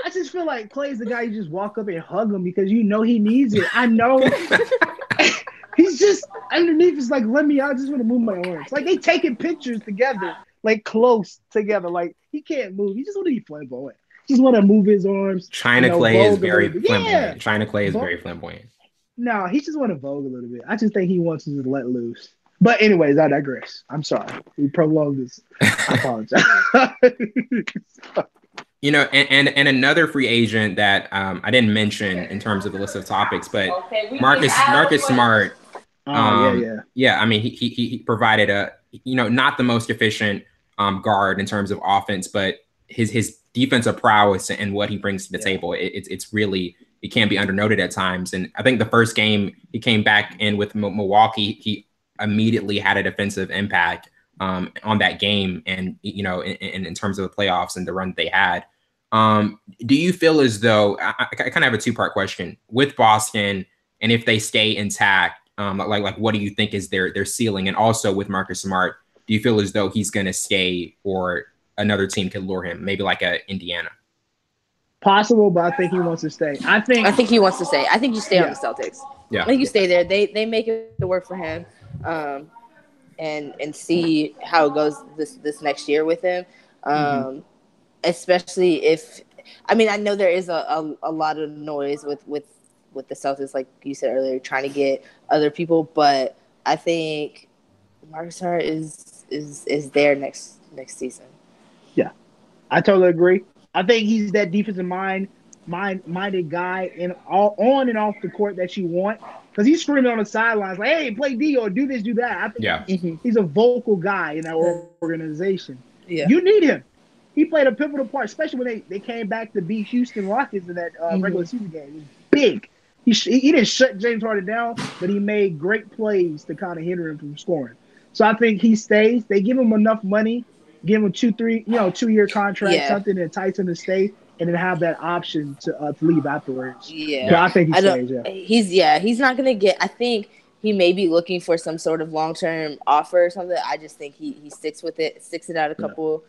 I just feel like Klay's the guy you just walk up and hug him because you know he needs it. I know. He's just underneath. It's like, let me out. I just want to move my arms. Like they taking pictures together, like close together. Like he can't move. He just want to be flamboyant. He just want to move his arms. China Klay is very flamboyant. Yeah. China Klay is very flamboyant. No, he just want to vogue a little bit. I just think he wants to just let loose. But anyways, I digress. I'm sorry. We prolonged this. I apologize. And another free agent that I didn't mention in terms of the list of topics, but Marcus Smart. Yeah. I mean, he provided a not the most efficient guard in terms of offense, but his defensive prowess and what he brings to the table. It's really. It can't be undernoted at times. And I think the first game he came back in with Milwaukee, he immediately had a defensive impact on that game. And, in terms of the playoffs and the run they had, do you feel as though I kind of have a two-part question with Boston, and if they stay intact, like what do you think is their ceiling? And also with Marcus Smart, do you feel as though he's going to stay or another team could lure him, maybe like a Indiana? Possible, but I think he wants to stay. I think he wants to stay. I think you stay on the Celtics. Yeah, I think you stay there. They make it work for him, and see how it goes this next year with him. Especially if, I mean, I know there is a lot of noise with the Celtics, like you said earlier, trying to get other people, but I think Marcus Smart is there next season. Yeah, I totally agree. I think he's that defensive minded guy on and off the court that you want, because he's screaming on the sidelines like, "Hey, play D or do this, do that." I think he's a vocal guy in that organization. Yeah, you need him. He played a pivotal part, especially when they came back to beat Houston Rockets in that regular season game. It was big. He didn't shut James Harden down, but he made great plays to kind of hinder him from scoring. So I think he stays. They give him enough money. Give him a 2-year contract, something that entices him to stay, and then have that option to leave afterwards. Yeah, so I think he stays. He's not gonna get. I think he may be looking for some sort of long-term offer or something. I just think he sticks with it, sticks it out a couple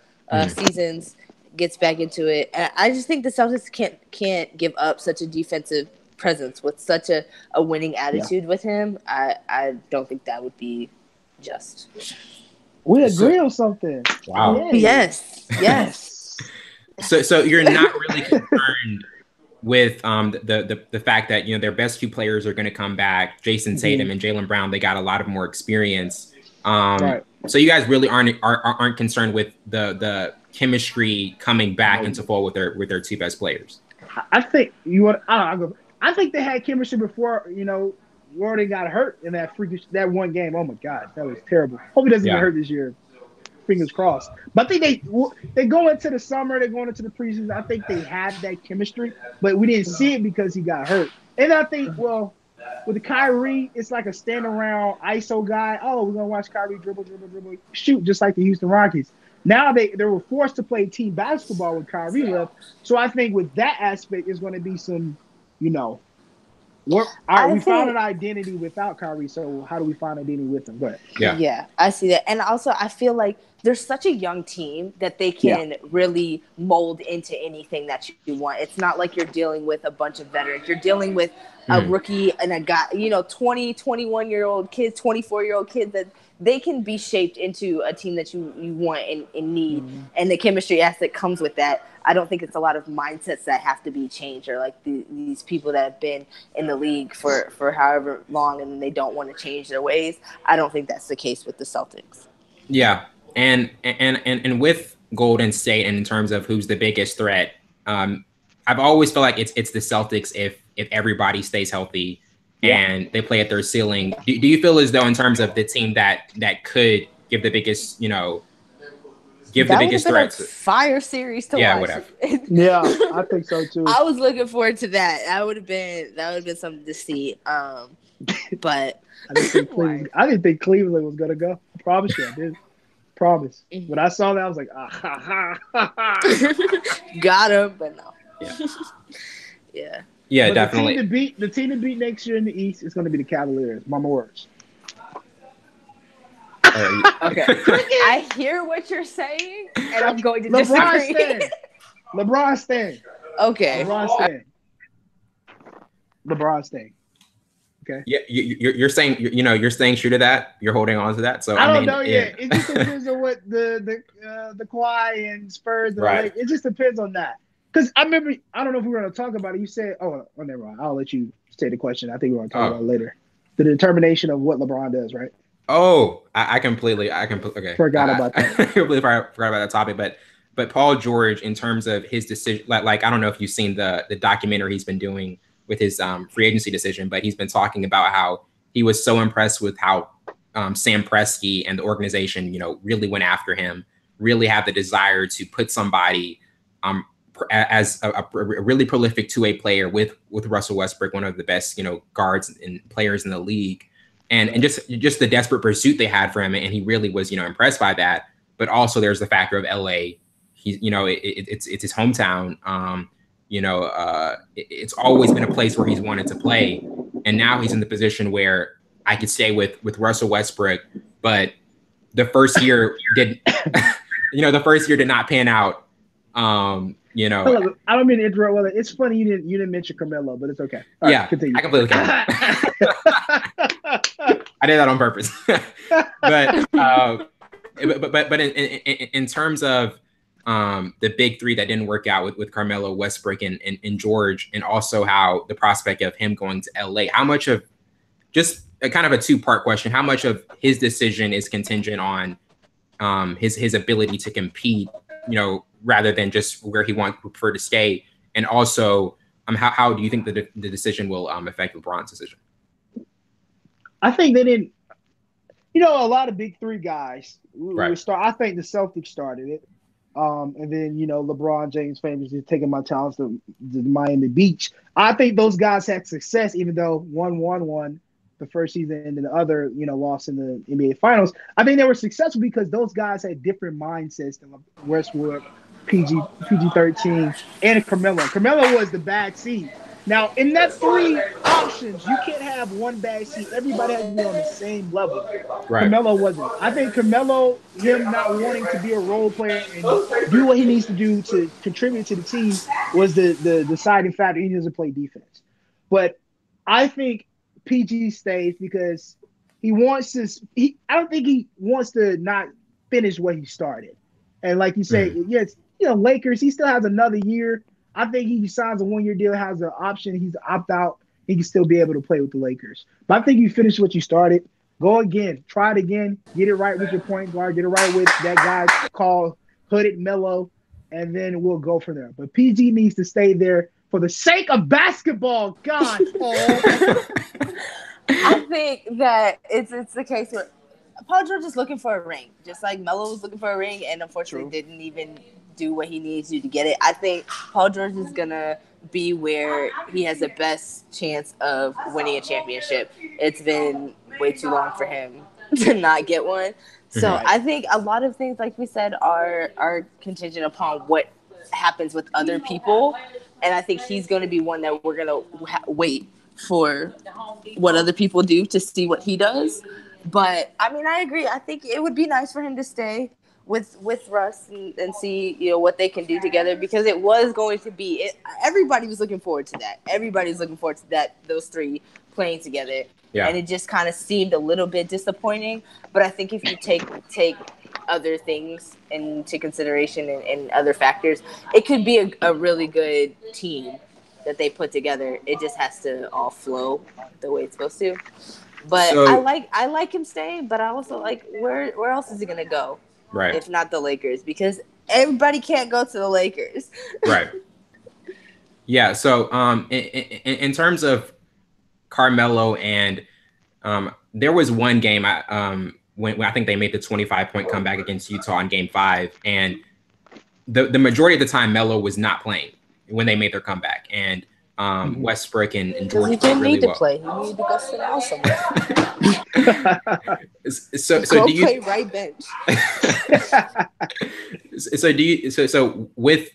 seasons, gets back into it. And I just think the Celtics can't give up such a defensive presence, with such a winning attitude with him, I don't think that would be just. We agree on something. Wow. Yay. Yes. So you're not really concerned with the fact that, you know, their best two players are going to come back, Jason Tatum and Jaylen Brown. They got a lot of more experience. Right. So you guys really aren't concerned with the chemistry coming back into full with their two best players. I think I think they had chemistry before, you know, Warden got hurt in that one game. Oh my God, that was terrible. Hope he doesn't get hurt this year. Fingers crossed. But I think they go into the summer, they're going into the preseason. I think they had that chemistry, but we didn't see it because he got hurt. And I think, well, with the Kyrie, it's like a stand around ISO guy. Oh, we're gonna watch Kyrie dribble, shoot, just like the Houston Rockets. Now they were forced to play team basketball with Kyrie left. So I think with that aspect, is going to be some, you know, we found an identity without Kyrie. So how do we find identity with him? But yeah, I see that. And also, I feel like there's such a young team that they can really mold into anything that you want. It's not like you're dealing with a bunch of veterans. You're dealing with a rookie and a guy, you know, 20, 21-year-old kids, 24-year-old kids that they can be shaped into a team that you want and need. And the chemistry aspect comes with that. I don't think it's a lot of mindsets that have to be changed, or like these people that have been in the league for however long and they don't want to change their ways. I don't think that's the case with the Celtics. Yeah. And with Golden State, and in terms of who's the biggest threat, I've always felt like it's the Celtics if everybody stays healthy and they play at their ceiling. Do you feel as though, in terms of the team that could give the biggest, you know, the biggest threat? Fire series to watch. Yeah, whatever. Yeah, I think so too. I was looking forward to that. That would have been something to see. But I didn't think Cleveland was gonna go. I promise you, I did. Promise. When I saw that, I was like, got him, but no. Yeah, but definitely. The team to beat next year in the East is going to be the Cavaliers. Mama words. Okay. I hear what you're saying, and I'm going to disagree. LeBron staying. Okay. LeBron staying. Okay. Yeah, you're saying, you know, you're staying true to that. You're holding on to that. So I don't know yet. It just depends on what the Kawhi and Spurs. And it just depends on that. Because I remember, I don't know if we were going to talk about it. You said, oh, never mind. I'll let you say the question. I think we're going to talk about it later. The determination of what LeBron does, right? Oh, I completely forgot about that. I completely forgot about that topic. But Paul George, in terms of his decision, like I don't know if you've seen the documentary he's been doing with his free agency decision, but he's been talking about how he was so impressed with how Sam Presti and the organization, you know, really went after him, really have the desire to put somebody as a really prolific two-way player with Russell Westbrook, one of the best, you know, guards and players in the league, and just the desperate pursuit they had for him, and he really was, you know, impressed by that. But also there's the factor of LA. He's, you know, it's his hometown. It's always been a place where he's wanted to play, and now he's in the position where I could stay with Russell Westbrook, but the first year did not pan out. You know, I don't mean to interrupt. Well, it's funny you didn't mention Carmelo, but it's okay. All right, continue. I completely can. I did that on purpose. but in terms of the big three that didn't work out with Carmelo, Westbrook, and George, and also how the prospect of him going to LA, how much of, just a kind of a two-part question, how much of his decision is contingent on his ability to compete, you know, rather than just where he would prefer to stay? And also, how do you think the decision will affect LeBron's decision? I think they didn't, you know, a lot of big three guys. I think the Celtics started it. And then, you know, LeBron James famously taking my talents to Miami Beach. I think those guys had success, even though one won the first season and then the other, you know, lost in the NBA Finals. I think they were successful because those guys had different mindsets than Westwood, PG-13, and Carmelo. Carmelo was the bad seed. Now, in that three options, you can't have one bad seed. Everybody has to be on the same level. Right. Carmelo wasn't. I think Carmelo, him not wanting to be a role player and do what he needs to do to contribute to the team, was the deciding factor. He doesn't play defense. But I think PG stays because he wants to. I don't think he wants to not finish what he started. And like you say, yes, Lakers. He still has another year. I think he signs a 1-year deal, has an option. He's opt out. He can still be able to play with the Lakers. But I think you finish what you started. Go again. Try it again. Get it right with your point guard. Get it right with that guy called Hooded Melo. And then we'll go from there. But PG needs to stay there for the sake of basketball. God. I think that it's the case where Paul George is looking for a ring. Just like Melo was looking for a ring and unfortunately didn't even do what he needs to get it. I think Paul George is going to be where he has the best chance of winning a championship. It's been way too long for him to not get one. So I think a lot of things, like we said, are contingent upon what happens with other people. And I think he's going to be one that we're going to wait for what other people do to see what he does. But, I mean, I agree. I think it would be nice for him to stay with Russ and see, what they can do together, because it was going to be – everybody was looking forward to that. Everybody was looking forward to those three playing together. Yeah. And it just kind of seemed a little bit disappointing. But I think if you take other things into consideration and other factors, it could be a really good team that they put together. It just has to all flow the way it's supposed to. But I like him staying, but I also like where else is he gonna go? Right. If not the Lakers, because everybody can't go to the Lakers. Right. Yeah. So in terms of Carmelo and there was one game when I think they made the 25-point comeback against Utah in Game 5, and the majority of the time Melo was not playing when they made their comeback, and Westbrook and George played really well. Play. He needed to go sit down somewhere. so go do you play right bench? So with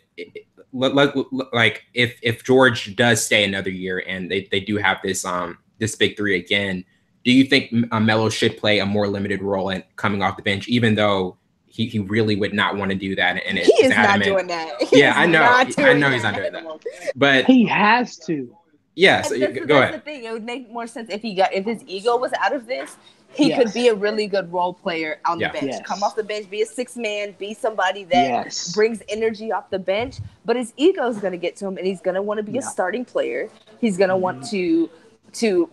like if George does stay another year and they do have this big three again, do you think Melo should play a more limited role in coming off the bench, even though he really would not want to do that? And he is not doing that. I know he's not doing that. But he has to. Yeah, so go ahead. That's the thing. It would make more sense if his ego was out of this. He could be a really good role player on the bench. Yes. Come off the bench, be a sixth man, be somebody that brings energy off the bench. But his ego is going to get to him, and he's going to want to be a starting player. He's going to want to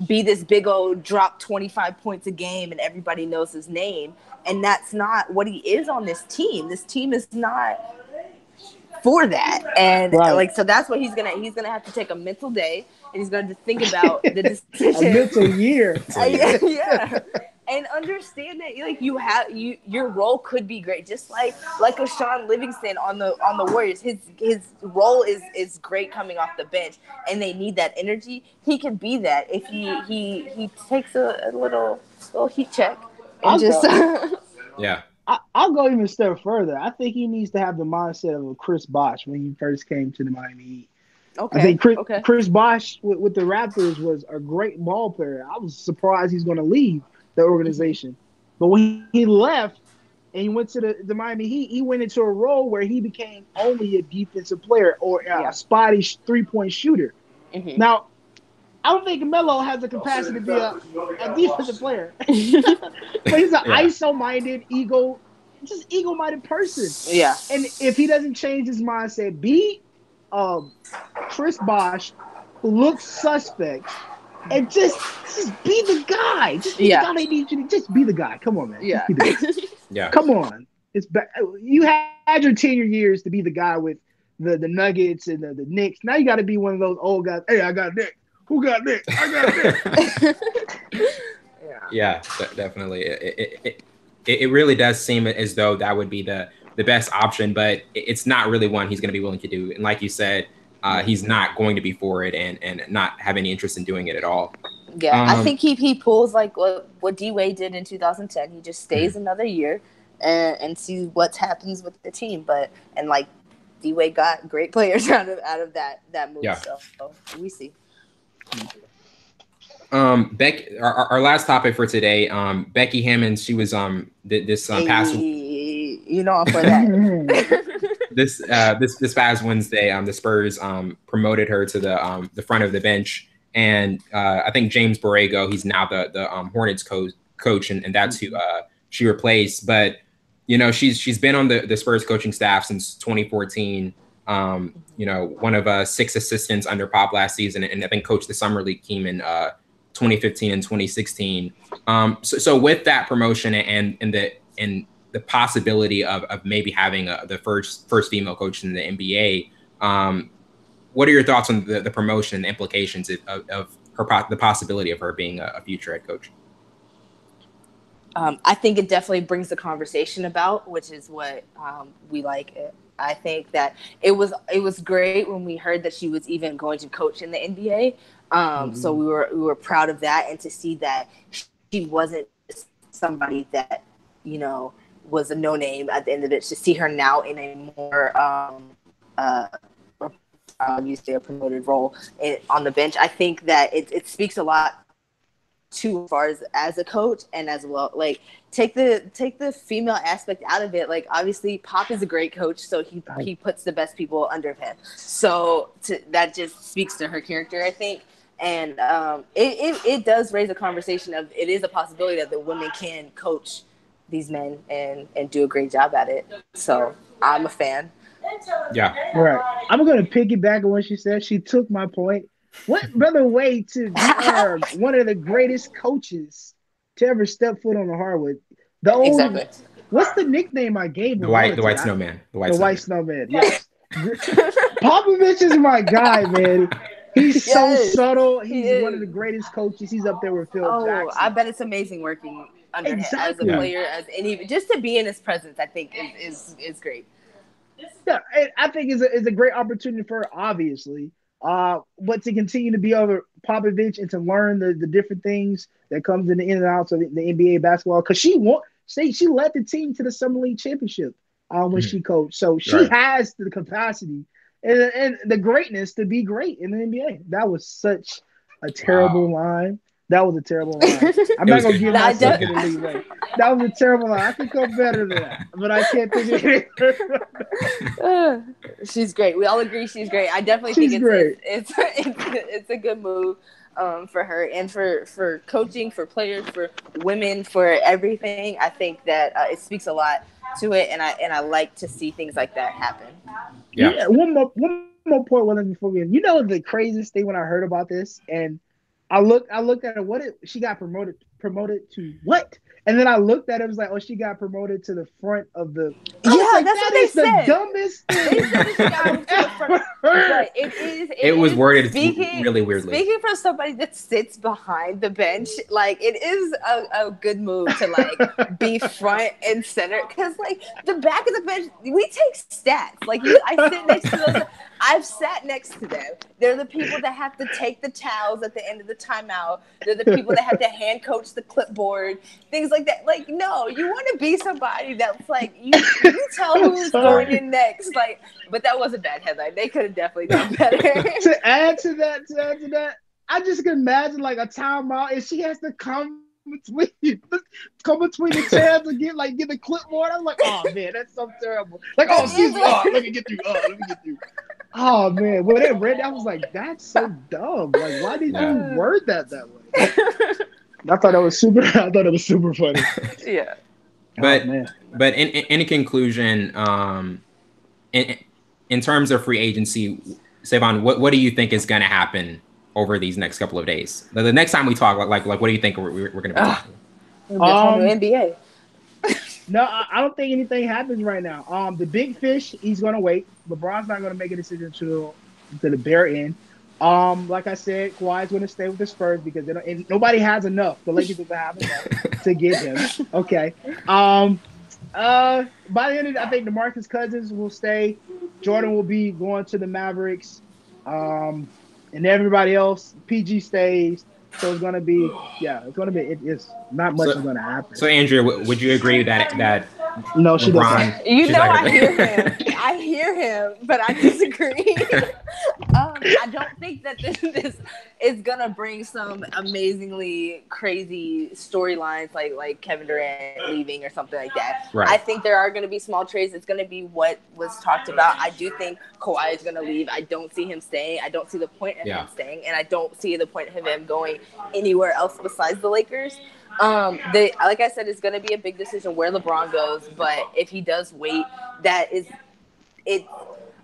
be this big old drop 25 points a game, and everybody knows his name. And that's not what he is on this team. This team is not for that. And so that's what he's gonna have to take a mental day, and he's gonna think about the decision. A mental year. Yeah. And understand that your role could be great, just like a Sean Livingston on the Warriors. His role is great coming off the bench, and they need that energy. He can be that if he takes a little heat check and I'll go even a step further. I think he needs to have the mindset of a Chris Bosh when he first came to the Miami Heat. Okay. I think Chris Bosh with the Raptors was a great ball player. I was surprised he's going to leave the organization. But when he left and he went to the Miami Heat, he went into a role where he became only a defensive player or a spotty three-point shooter. Mm-hmm. Now, I don't think Melo has the capacity to be a defensive player. But he's an ISO-minded, ego-minded person. Yeah. And if he doesn't change his mindset, be Chris Bosh, who looks suspect, and just be the guy. Just be the guy they need you to just be the guy. Come on, man. Yeah. Yeah. Come on. You had your 10 years to be the guy with the Nuggets and the Knicks. Now you got to be one of those old guys. Hey, I got Nick. Who got Nick? I got Nick. Yeah, definitely. It really does seem as though that would be the best option, but it's not really one he's going to be willing to do. And like you said, he's not going to be for it and not have any interest in doing it at all. Yeah, I think he pulls like what D-Wade did in 2010. He just stays another year and sees what happens with the team. And D-Wade got great players out of that move. Yeah. So we see. Becky, our last topic for today, Becky Hammons, she was this past I'm for that. this past Wednesday, the Spurs promoted her to the front of the bench, and I think James Borrego, he's now the Hornets coach, and that's who she replaced. But she's been on the Spurs coaching staff since 2014. One of 6 assistants under Pop last season, and I think coached the summer league team in 2015 and 2016. So with that promotion and the possibility of maybe having the first female coach in the NBA, what are your thoughts on the promotion and the implications of the possibility of her being a future head coach? I think it definitely brings the conversation about, which is what we like. I think that it was great when we heard that she was even going to coach in the NBA. So we were proud of that, and to see that she wasn't somebody that was a no name at the end of it. To see her now in a more used to a promoted role on the bench, I think that it speaks a lot to as far as a coach, and as well, like take the female aspect out of it. Like, obviously Pop is a great coach, so he puts the best people under him. So that just speaks to her character, I think. And it does raise a conversation of, it is a possibility that the women can coach these men and do a great job at it. So I'm a fan. Yeah. Right. I'm going to piggyback on what she said. She took my point. What better way to be one of the greatest coaches to ever step foot on the hardwood? Exactly. What's the nickname I gave him? The white snowman. The white snowman. Yes. Popovich is my guy, man. He's so subtle. He's one of the greatest coaches. He's up there with Phil Jackson. I bet it's amazing working under him as a player, just to be in his presence. I think is great. Yeah, I think it's a great opportunity for her, obviously. But to continue to be over Popovich and to learn the different things that comes in the in and outs of the NBA basketball, because she led the team to the Summer League championship when she coached. So she has the capacity and the greatness to be great in the NBA. That was such a terrible line. That was a terrible line. I'm not going to give myself the leeway. That was a terrible line. I could go better than that, but I can't think of it. She's great. We all agree she's great. I definitely think it's a good move for her and for coaching, for players, for women, for everything. I think that it speaks a lot to it, and I like to see things like that happen. Yeah. One more point before we end. The craziest thing when I heard about this, and I looked at her. She got promoted to what? And then I looked at it. It was like, oh, she got promoted to the front of the. That's what they said. The dumbest thing. They said she got to the front. But it was worded really weirdly. Speaking from somebody that sits behind the bench, like, it is a good move to like be front and center, because like the back of the bench, we take stats. Like, I sit next to those. I've sat next to them. They're the people that have to take the towels at the end of the timeout. They're the people that have to hand coach the clipboard, things like that. Like, no, you want to be somebody that's like, you tell who's going in next. Like, but that was a bad headline. They could have definitely done better. To add to that, I just can imagine like a timeout, and she has to come between the tabs and get the clipboard. I'm like, oh man, that's so terrible. Like, oh, excuse me, let me get through. Oh man, when it read, I was like, that's so dumb. Like, why did you word that way? I thought it was super funny. Yeah. But in conclusion, in terms of free agency, Savon, what do you think is going to happen over these next couple of days? The next time we talk, like what do you think we're going to be talking? NBA. No, I don't think anything happens right now. The big fish, he's going to wait. LeBron's not going to make a decision until the very end. Like I said, Kawhi's going to stay with the Spurs because nobody has enough. The Lakers don't have enough to get him. Okay. By the end of it, I think DeMarcus Cousins will stay. Jordan will be going to the Mavericks. And everybody else, PG stays. So it's going to be, it's not much is going to happen. So, Andrea, would you agree that No, she LeBron. doesn't. You know, I hear him, but I disagree. I don't think that this is gonna bring some amazingly crazy storylines like Kevin Durant leaving or something like that. Right. I think there are gonna be small trades. It's gonna be what was talked about. I do think Kawhi is gonna leave. I don't see him staying. I don't see the point of him staying, and I don't see the point of him going anywhere else besides the Lakers. Like I said, it's going to be a big decision where LeBron goes, but if he does wait, that is it.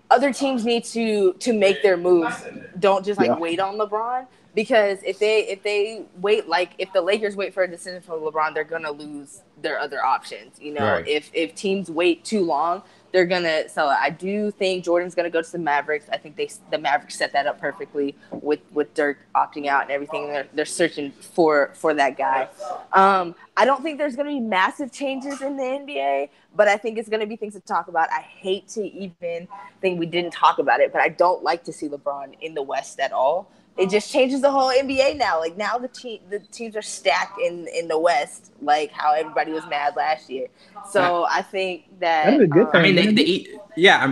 Other teams need to make their moves. Don't just wait on LeBron, because if they wait, like if the Lakers wait for a decision from LeBron, they're going to lose their other options. You know, right. if teams wait too long, they're gonna sell it. I do think Jordan's gonna go to the Mavericks. I think the Mavericks set that up perfectly with Dirk opting out and everything. They're searching for that guy. I don't think there's gonna be massive changes in the NBA, but I think it's gonna be things to talk about. I hate to even think we didn't talk about it, but I don't like to see LeBron in the West at all. It just changes the whole NBA now. Like now the teams are stacked in the West, like how everybody was mad last year. So I think that a good thing. I mean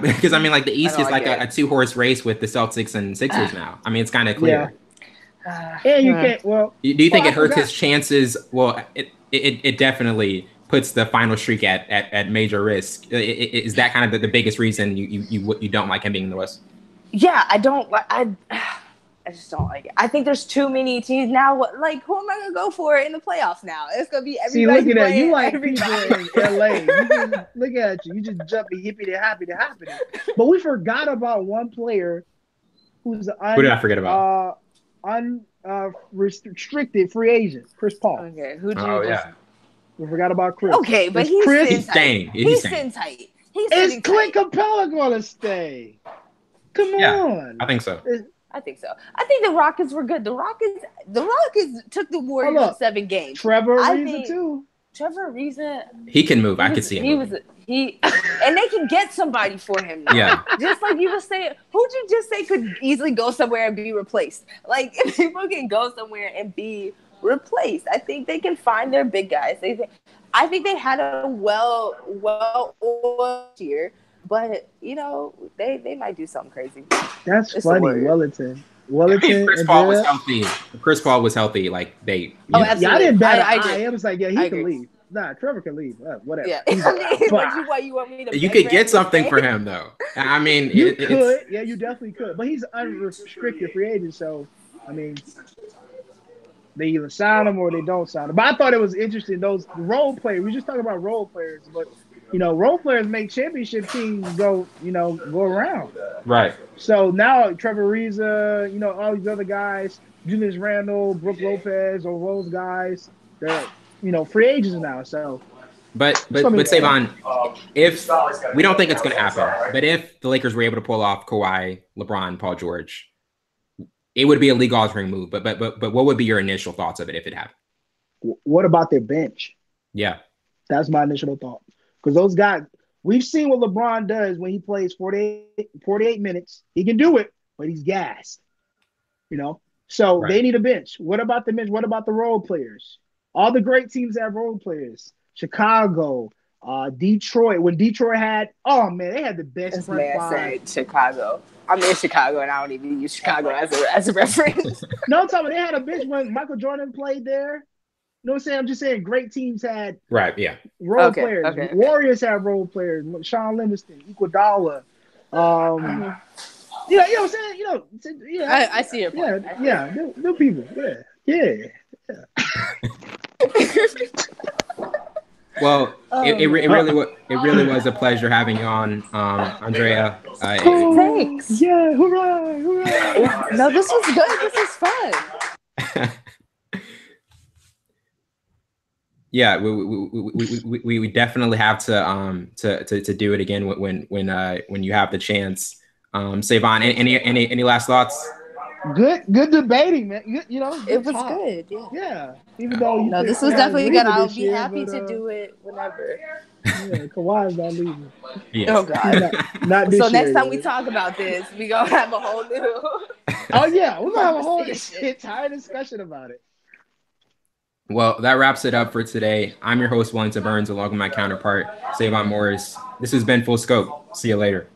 because I mean like the East is like a 2-horse race with the Celtics and Sixers now. I mean it's kind of clear. Yeah, you can't. Well, do you think it hurts his chances? Well, it definitely puts the final streak at major risk. Is that kind of the biggest reason you don't like him being in the West? Yeah, I just don't like it. I think there's too many teams now. Like, who am I gonna go for in the playoffs now? It's gonna be everybody. See, look at that. You like everybody. people in LA. Look at you. You just jumping hippity happity. But we forgot about one player who's who did I forget about? Restricted free agent, Chris Paul. Okay, who do you? just... We forgot about Chris. Okay, but he's staying. He's sitting tight. Is Clint Capella gonna stay? Come on. I think so. I think so. I think the Rockets were good. The Rockets took the Warriors to 7 games. Trevor Ariza too. Trevor Ariza. He can move. I could see him. And they can get somebody for him now. Yeah. Just like you were saying, who'd you just say could easily go somewhere and be replaced? Like if people can go somewhere and be replaced, I think they can find their big guys. I think they had a well year. But you know, they might do something crazy. That's funny. Wellington. Chris Paul was healthy. Chris Paul was healthy. Like they. I didn't bet. I was like, yeah, he can leave. Nah, Trevor can leave. Whatever. Yeah. Why you want me to? You could get something for him though. I mean, you could. Yeah, you definitely could. But he's unrestricted free agent, so I mean, they either sign him or they don't sign him. But I thought it was interesting. Those role players. We just talking about role players, but. You know, role players make championship teams go around. Right. So now Trevor Ariza, all these other guys, Julius Randle, Brook Lopez, all those guys, they're, free agents now. So, but Savon, if we don't think it's going to happen, but if the Lakers were able to pull off Kawhi, LeBron, Paul George, it would be a league altering move. But what would be your initial thoughts of it if it happened? What about their bench? Yeah, that's my initial thought. Because those guys, we've seen what LeBron does when he plays 48 minutes. He can do it, but he's gassed. So They need a bench. What about the bench? What about the role players? All the great teams have role players. Chicago, Detroit. When Detroit had, they had the best front five. Said Chicago. I'm in Chicago, and I don't even use Chicago as a reference. No, I'm talking about they had a bench when Michael Jordan played there. You know what I'm saying? I'm just saying great teams had role players. Okay. Warriors have role players. Sean Livingston, Iguodala. You know what I'm saying? I see your point. New people. Yeah. Well, it really was a pleasure having you on, Andrea. Thanks. Yeah, hooray! No, this was good. This was fun. Yeah, we definitely have to do it again when you have the chance. Savon, any last thoughts? Good debating, man. It was good. Yeah. Even though this was definitely good. I'll be happy to do it whenever. Yeah, Kawhi's not leaving. Yes. Oh God. Not this so year, next time we talk about this, we gonna have a whole new. Oh yeah, we're gonna have a whole entire discussion about it. Well, that wraps it up for today. I'm your host, Wellington Burns, along with my counterpart, Savon Morris. This has been Full Scope. See you later.